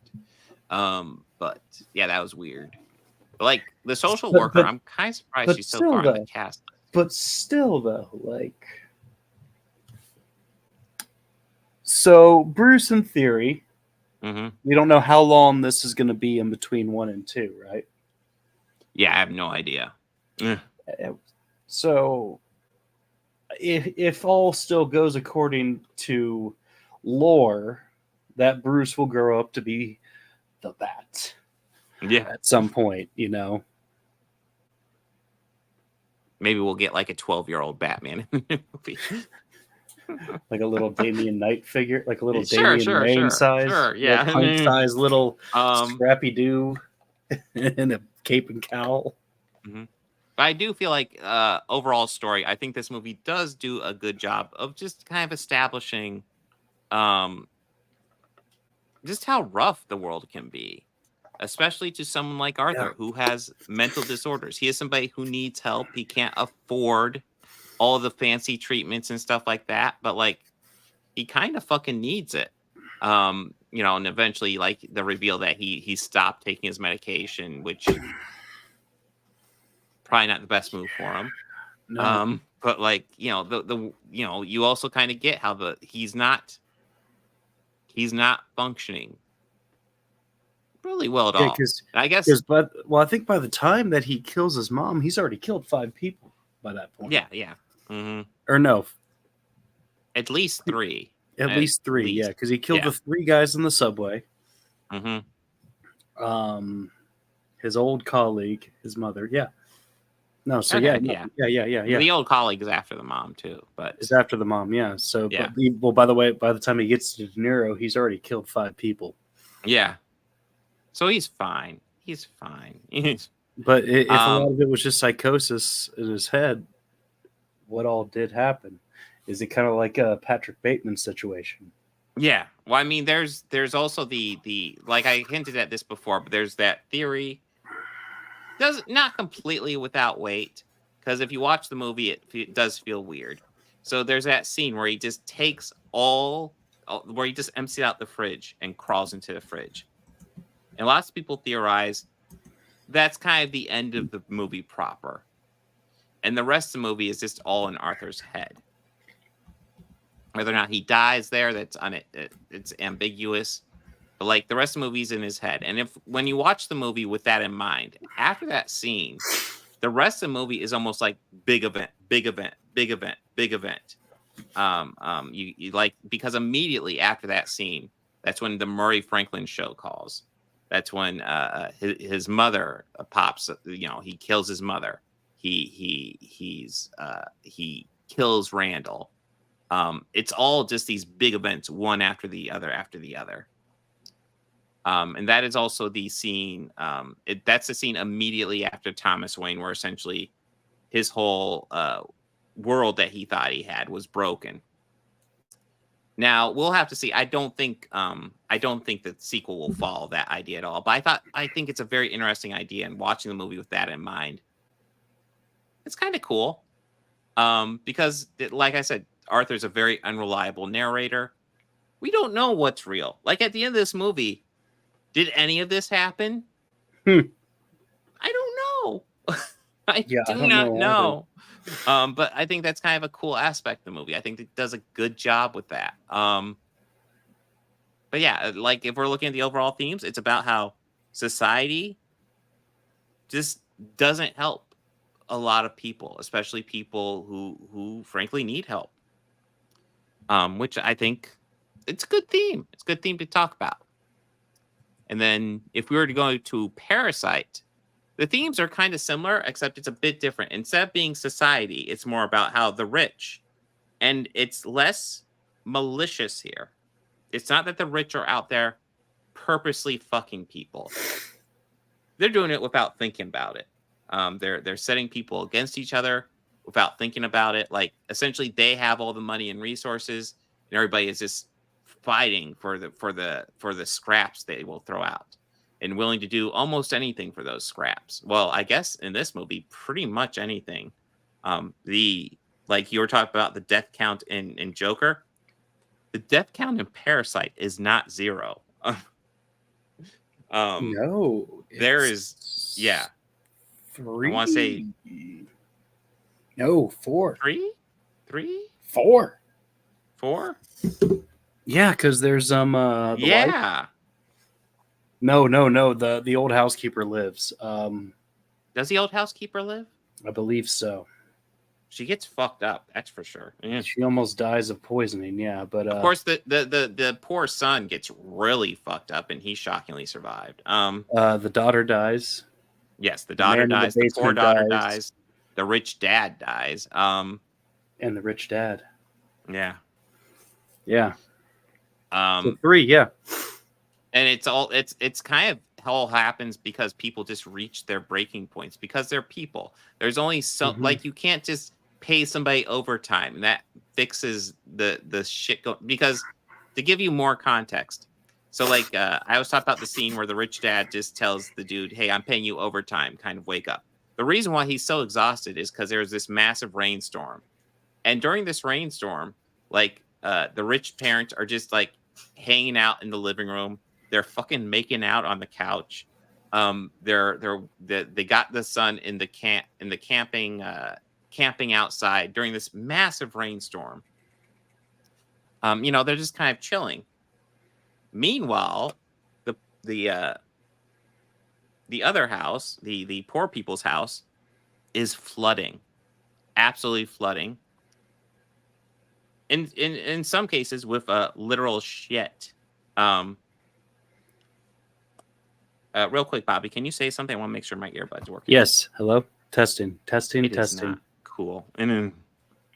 But yeah, that was weird. But like the social worker, I'm kind of surprised she's so far in the cast. But still, though, like, so Bruce, in theory, we don't know how long this is going to be in between 1 and 2, right? Yeah, I have no idea. So, if all still goes according to lore, that Bruce will grow up to be the Bat. Yeah, at some point, you know. Maybe we'll get like a 12-year-old Batman in the movie. Like a little Damian Knight figure, like a little Damian Wayne size, yeah, size little Scrappy Doo in a cape and cowl. But I do feel like overall story, I think this movie does do a good job of just kind of establishing just how rough the world can be, especially to someone like Arthur who has mental disorders. He is somebody who needs help. He can't afford all the fancy treatments and stuff like that, but like he kind of fucking needs it. You know, and eventually like the reveal that he stopped taking his medication, which probably not the best move for him. No. But like, you know, the you know, you also kind of get how he's not functioning really well at all. I guess I think by the time that he kills his mom, he's already killed 5 people by that point. Yeah. Or no, at least 3. At least 3, yeah, because he killed the 3 guys in the subway. His old colleague, his mother, No, so yeah. The old colleague is after the mom too, but it's after the mom, yeah. So, but by the way, by the time he gets to De Niro, he's already killed 5 people. Yeah. So he's fine. But if a lot of it was just psychosis in his head, what all did happen? Is it kind of like a Patrick Bateman situation? Yeah. Well, I mean, there's also the like I hinted at this before, but there's that theory. Not completely without weight, because if you watch the movie, it does feel weird. So there's that scene where he just takes where he just empties out the fridge and crawls into the fridge. And lots of people theorize that's kind of the end of the movie proper. And the rest of the movie is just all in Arthur's head. Whether or not he dies there, it's ambiguous. But like the rest of the movie's in his head. And when you watch the movie with that in mind, after that scene, the rest of the movie is almost like big event. You like, because immediately after that scene, That's when the Murray Franklin show calls. That's when his mother pops. He kills his mother. He kills Randall. It's all just these big events, one after the other, and that is also the scene. That's the scene immediately after Thomas Wayne, where essentially his whole world that he thought he had was broken. Now we'll have to see. I don't think the sequel will follow that idea at all. But I think it's a very interesting idea, and watching the movie with that in mind, it's kind of cool. Because, like I said, Arthur's a very unreliable narrator. We don't know what's real. Like at the end of this movie, did any of this happen? I don't know. I do not know. But I think that's kind of a cool aspect of the movie. I think it does a good job with that. But yeah, like if we're looking at the overall themes, it's about how society just doesn't help a lot of people, especially people who frankly need help. Which I think it's a good theme. It's a good theme to talk about. And then if we were to go to Parasite, the themes are kind of similar, except it's a bit different. Instead of being society, it's more about how the rich, and it's less malicious here. It's not that the rich are out there purposely fucking people. They're doing it without thinking about it. They're setting people against each other without thinking about it. Like essentially, they have all the money and resources, and everybody is just fighting for the scraps they will throw out, and willing to do almost anything for those scraps. Well, I guess in this movie, pretty much anything. Like you were talking about the death count in Joker, the death count in Parasite is not 0. No, there is. Yeah, 3. I want to say no 4. 3, 4. 4. Yeah, because there's the yeah. wife. No. The old housekeeper lives. Does the old housekeeper live? I believe so. She gets fucked up, that's for sure. Yeah. She almost dies of poisoning. Yeah, but of course the poor son gets really fucked up, and he shockingly survived. The daughter dies. Yes, the daughter dies. The poor daughter dies. The rich dad dies. And the rich dad. Yeah. Yeah. So 3. Yeah. And it's kind of all happens because people just reach their breaking points because they're people. There's only so like you can't just pay somebody overtime and that fixes the shit because to give you more context. So like I was talking about the scene where the rich dad just tells the dude, "Hey, I'm paying you overtime, kind of wake up." The reason why he's so exhausted is because there's this massive rainstorm. And during this rainstorm, like the rich parents are just like hanging out in the living room. They're fucking making out on the couch. They got the son in the camping outside during this massive rainstorm. They're just kind of chilling. Meanwhile, the other house, the poor people's house, is flooding, absolutely flooding. In some cases with literal shit. Real quick, Bobby, can you say something? I want to make sure my earbuds work. Yes. Hello. Testing. It is not cool. And then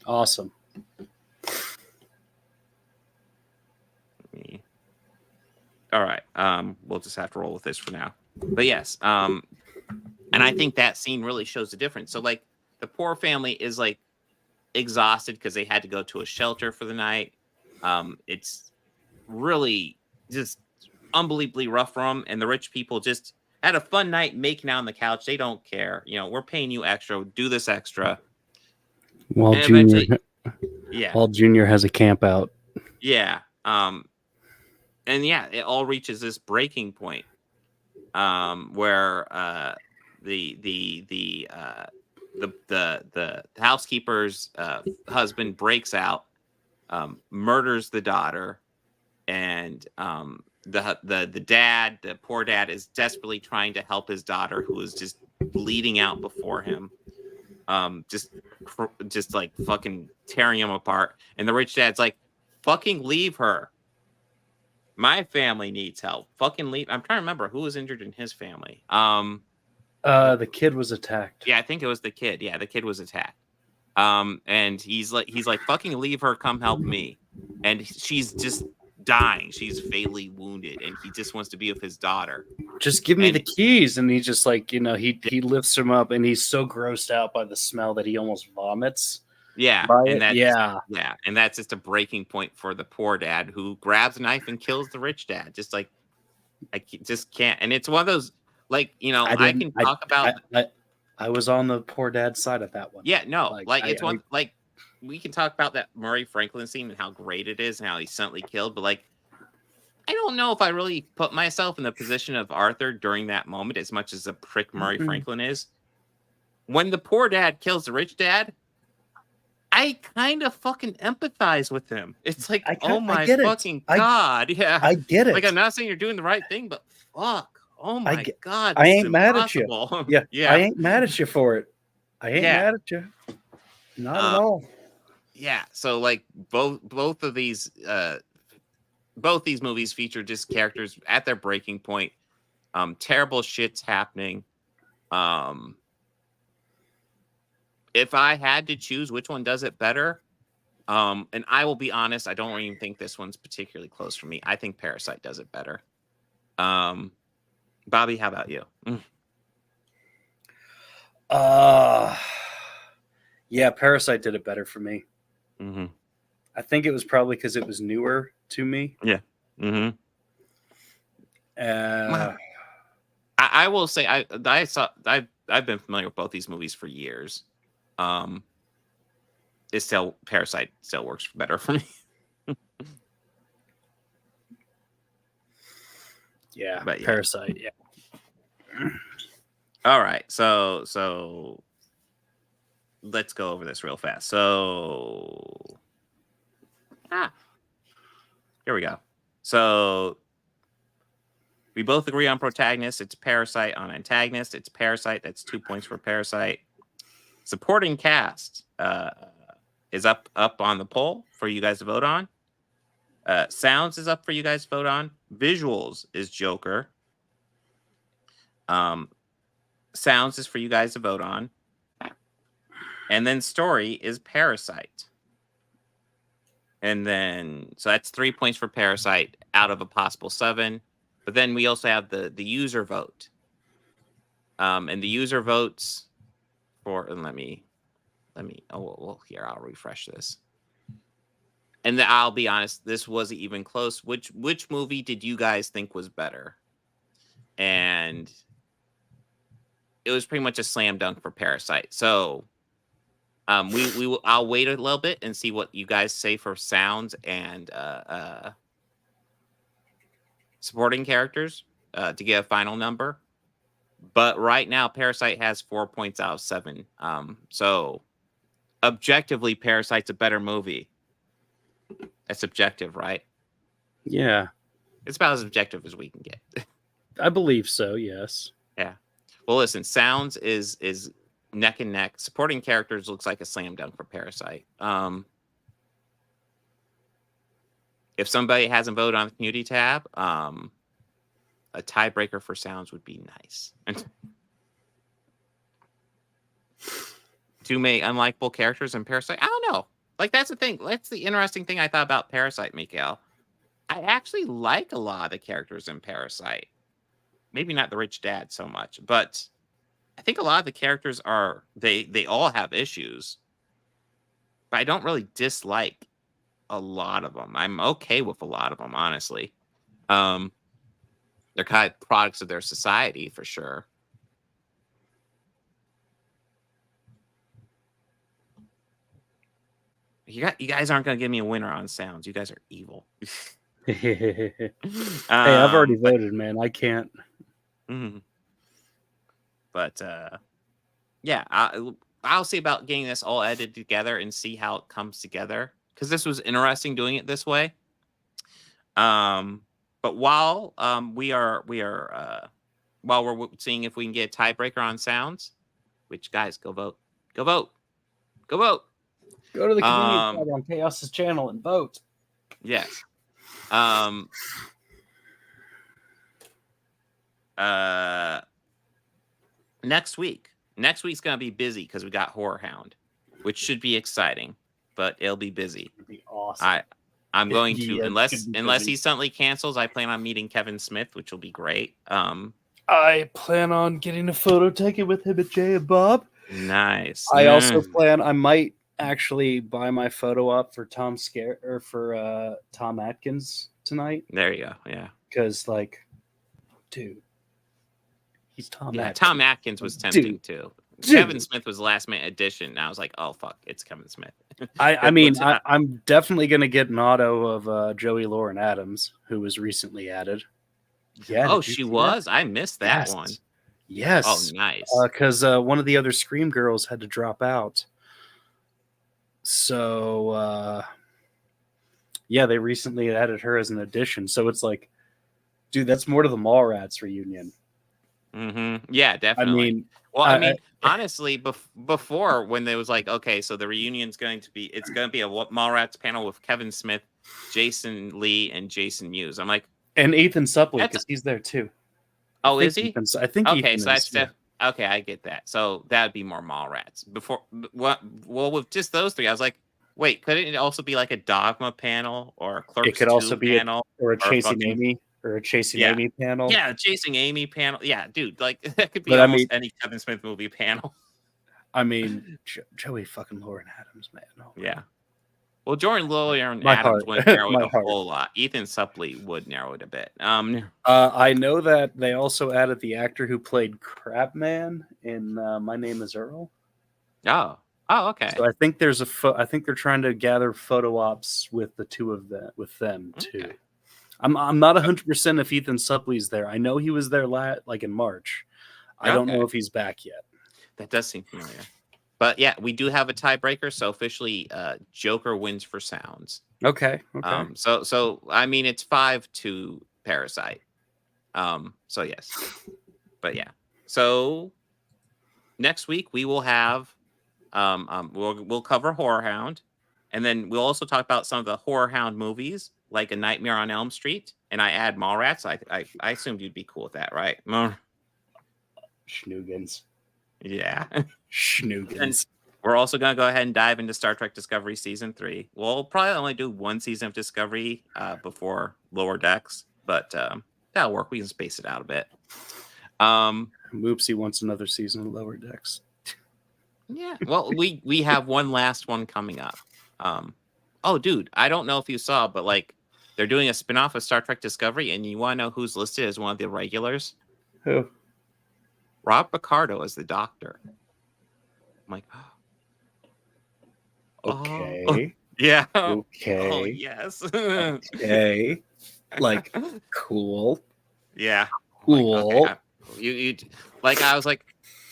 awesome. All right. We'll just have to roll with this for now. But yes. And I think that scene really shows the difference. So like the poor family is like exhausted because they had to go to a shelter for the night. It's really just unbelievably rough for them, and the rich people just had a fun night making out on the couch. They don't care. We're paying you extra. Do this extra. While Junior has a camp out. Yeah. And yeah, it all reaches this breaking point where the housekeeper's husband breaks out, murders the daughter, and the poor dad is desperately trying to help his daughter who is just bleeding out before him, just like fucking tearing him apart. And the rich dad's like, fucking leave her. My family needs help. Fucking leave. I'm trying to remember who was injured in his family. The kid was attacked. Yeah, I think it was the kid. Yeah, the kid was attacked. And he's like, fucking leave her, come help me. And she's just dying. She's fatally wounded, and he just wants to be with his daughter. Just give me the keys. And he's just like, he lifts him up, and he's so grossed out by the smell that he almost vomits. Yeah, and that's just a breaking point for the poor dad, who grabs a knife and kills the rich dad. Just like, I just can't. And it's one of those, like, I can talk about. I was on the poor dad's side of that one. Yeah, no, we can talk about that Murray Franklin scene and how great it is and how he's suddenly killed, but like, I don't know if I really put myself in the position of Arthur during that moment as much as a prick Murray Franklin is. When the poor dad kills the rich dad, I kind of fucking empathize with him. It's like, oh my fucking God. Yeah. I get it. Like, I'm not saying you're doing the right thing, but fuck. Oh my God. I ain't mad at you. Yeah. I ain't mad at you for it. I ain't mad at you. Not at all. Yeah. So like both these movies feature just characters at their breaking point. Terrible shit's happening. If I had to choose which one does it better, and I will be honest, I don't even think this one's particularly close for me. I think Parasite does it better. Bobby, how about you? Yeah, Parasite did it better for me. Mm-hmm. I think it was probably because it was newer to me. Yeah. Mm-hmm. I will say I've been familiar with both these movies for years. Parasite still works better for me. Yeah, but yeah. Parasite. Yeah. All right, so let's go over this real fast. So, here we go. So we both agree on protagonist. It's Parasite. On antagonist, it's Parasite. That's 2 points for Parasite. Supporting cast is up on the poll for you guys to vote on. Sounds is up for you guys to vote on. Visuals is Joker. Sounds is for you guys to vote on. And then story is Parasite. And then, so that's 3 points for Parasite out of a possible 7. But then we also have the user vote. And the user votes for, and let me, here, I'll refresh this. And I'll be honest, this wasn't even close. Which movie did you guys think was better? And it was pretty much a slam dunk for Parasite. So I'll wait a little bit and see what you guys say for sounds and supporting characters to get a final number. But right now, Parasite has 4 points out of 7. So objectively, Parasite's a better movie. That's objective, right? Yeah. It's about as objective as we can get. I believe so, yes. Yeah. Well, listen, sounds is neck and neck. Supporting characters looks like a slam dunk for Parasite. If somebody hasn't voted on the community tab, a tiebreaker for sounds would be nice. Too many unlikable characters in Parasite? I don't know. Like, that's the thing. That's the interesting thing I thought about Parasite, Mikael. I actually like a lot of the characters in Parasite. Maybe not the rich dad so much, but I think a lot of the characters are, they all have issues. But I don't really dislike a lot of them. I'm okay with a lot of them, honestly. They're kind of products of their society, for sure. You guys aren't going to give me a winner on sounds. You guys are evil. Hey, I've already voted, man. I can't. Mm-hmm. But yeah, I'll see about getting this all edited together and see how it comes together, because this was interesting doing it this way. But while while we're seeing if we can get a tiebreaker on sounds, which, guys, go vote. Go to the community tab on Chaos's channel and vote. Yes. next week. Next week's gonna be busy because we got Horror Hound, which should be exciting, but it'll be busy. It'll be awesome. I'm going to Yeah, unless he suddenly cancels. I plan on meeting Kevin Smith, which will be great. I plan on getting a photo taken with him at Jay and Bob. Nice. I also plan. I might actually buy my photo up for Tom Atkins tonight. There you go. Yeah. Because, like, dude, he's Tom. Yeah, Atkins. Tom Atkins was tempting too. Dude. Kevin Smith was last minute addition. And I was like, oh fuck, it's Kevin Smith. I'm definitely gonna get an auto of Joey Lauren Adams, who was recently added. Yeah. Oh, she was. I missed that Yes. one. Yes. Oh, nice. Because one of the other Scream girls had to drop out. So, yeah, they recently added her as an addition. So it's like, dude, that's more to the Mallrats reunion. Mm-hmm. Yeah, definitely. I mean, honestly, before when there was like, okay, so the reunion's going to be a Mallrats panel with Kevin Smith, Jason Lee, and Jason Mewes. I'm like, and Ethan Suplee, because he's there too. Oh, is he? I think. Okay, Ethan so that's is, okay. I get that. So that'd be more Mallrats. Before, well, with just those three, I was like, wait, couldn't it also be like a Dogma panel or a Clerks? It could also be panel or a Chasing Amy or a Chasing Amy panel. Yeah, a Chasing Amy panel. Yeah, dude, like that could be almost any Kevin Smith movie panel. I mean, Joey fucking Lauren Adams, man. Oh, yeah. Well, Jordan Lauren Adams wouldn't narrow it a whole lot. Ethan Suplee would narrow it a bit. I know that they also added the actor who played Crabman in My Name Is Earl. Oh, okay. So I think there's I think they're trying to gather photo ops with the two of them too. Okay. I'm not 100% if Ethan Supplee's there. I know he was there like in March. I don't know if he's back yet. That does seem familiar. But yeah, we do have a tiebreaker, so officially Joker wins for sounds. Okay. So I mean it's 5-2 Parasite. So yes. But yeah. So next week we will have we'll cover Horror Hound, and then we'll also talk about some of the Horror Hound movies, like A Nightmare on Elm Street, and I add Mallrats. I assumed you'd be cool with that, right? Schnoogans. Yeah. Schnoogans. And we're also going to go ahead and dive into Star Trek Discovery Season 3. We'll probably only do one season of Discovery before Lower Decks, but that'll work. We can space it out a bit. Moopsy wants another season of Lower Decks. Yeah. Well, we have one last one coming up. Oh, dude, I don't know if you saw, but like they're doing a spinoff of Star Trek Discovery, and you want to know who's listed as one of the regulars? Who? Rob Picardo as the Doctor. I'm like, okay. Oh, yeah. Okay. Oh, yes. Okay. Like, cool. Yeah. Cool. Like, okay. You like, I was like,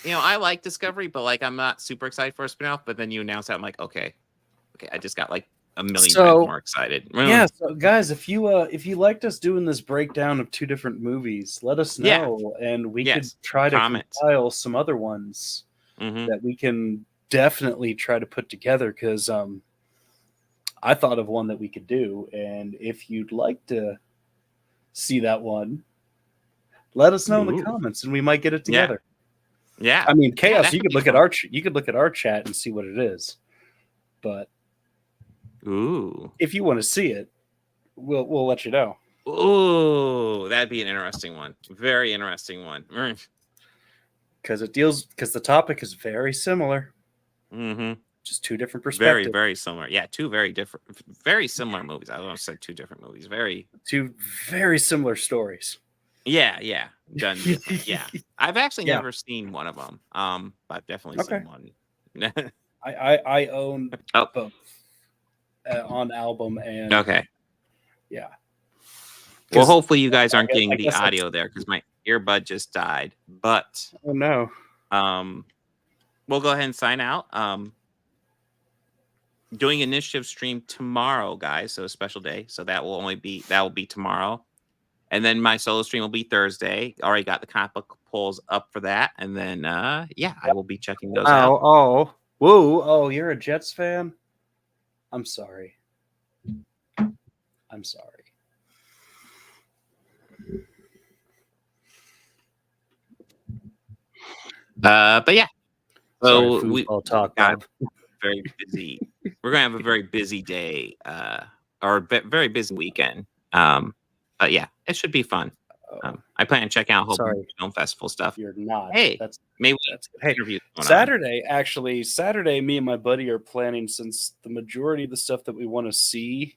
I like Discovery, but like, I'm not super excited for a spinoff. But then you announce that, I'm like, okay, I just got like a million times more excited. Yeah, so guys, if you liked us doing this breakdown of two different movies, let us know, and we could try to compile some other ones that we can definitely try to put together. Because I thought of one that we could do, and if you'd like to see that one, let us know in the comments, and we might get it together. Yeah. I mean, Chaos. You could look at our chat and see what it is, but. Ooh. If you want to see it, we'll let you know. Ooh, that'd be an interesting one. Very interesting one. Because the topic is very similar. Mm-hmm. Just two different perspectives. Very, very similar. Yeah, two very similar movies. I almost said two different movies. Two very similar stories. Yeah. Done. Yeah. I've actually never seen one of them. But I've definitely seen one. I own both. On album and yeah. Well, hopefully you guys aren't getting the audio there because my earbud just died. But oh no, we'll go ahead and sign out. Doing initiative stream tomorrow, guys. So a special day. So that will be tomorrow, and then my solo stream will be Thursday. Already got the comic book polls up for that, and then I will be checking those out. Oh, you're a Jets fan. I'm sorry. But yeah, so Sorry, we foosball talk, got Bob. very busy. We're gonna have a very busy day, or very busy weekend. But yeah, it should be fun. I plan on checking out whole Sorry. film festival stuff. You're not. Hey, That's maybe hey, interviews going on. Saturday, me and my buddy are planning, since the majority of the stuff that we want to see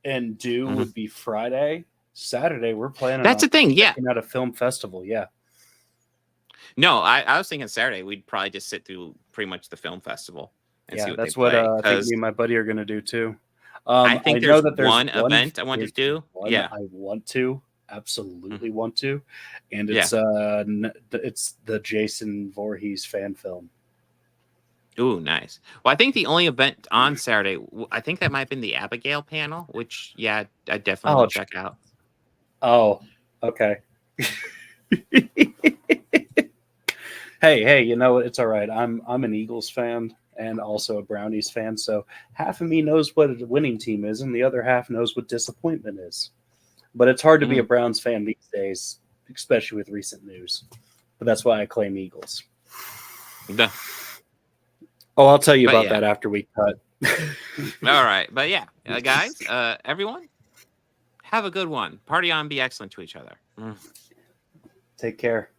and do would be Friday. Saturday, we're planning. That's on the thing, yeah. checking out a film festival, yeah. No, I was thinking Saturday we'd probably just sit through pretty much the film festival and see what that's they what play. I think me and my buddy are going to do too. I think know there's that there's one event I want to do. Yeah, I want to absolutely want to, and Yeah. it's the Jason Voorhees fan film. Ooh, nice. Well, I think the only event on Saturday, I think that might have been the Abigail panel, which I definitely will check out. Oh, okay. Hey, you know what? It's all right. I'm an Eagles fan and also a Brownies fan, so half of me knows what a winning team is, and the other half knows what disappointment is. But it's hard to be a Browns fan these days, especially with recent news. But that's why I claim Eagles. Duh. Oh, I'll tell you But about yeah. that after we cut. All right, but yeah, guys, everyone, have a good one. Party on, be excellent to each other. Take care.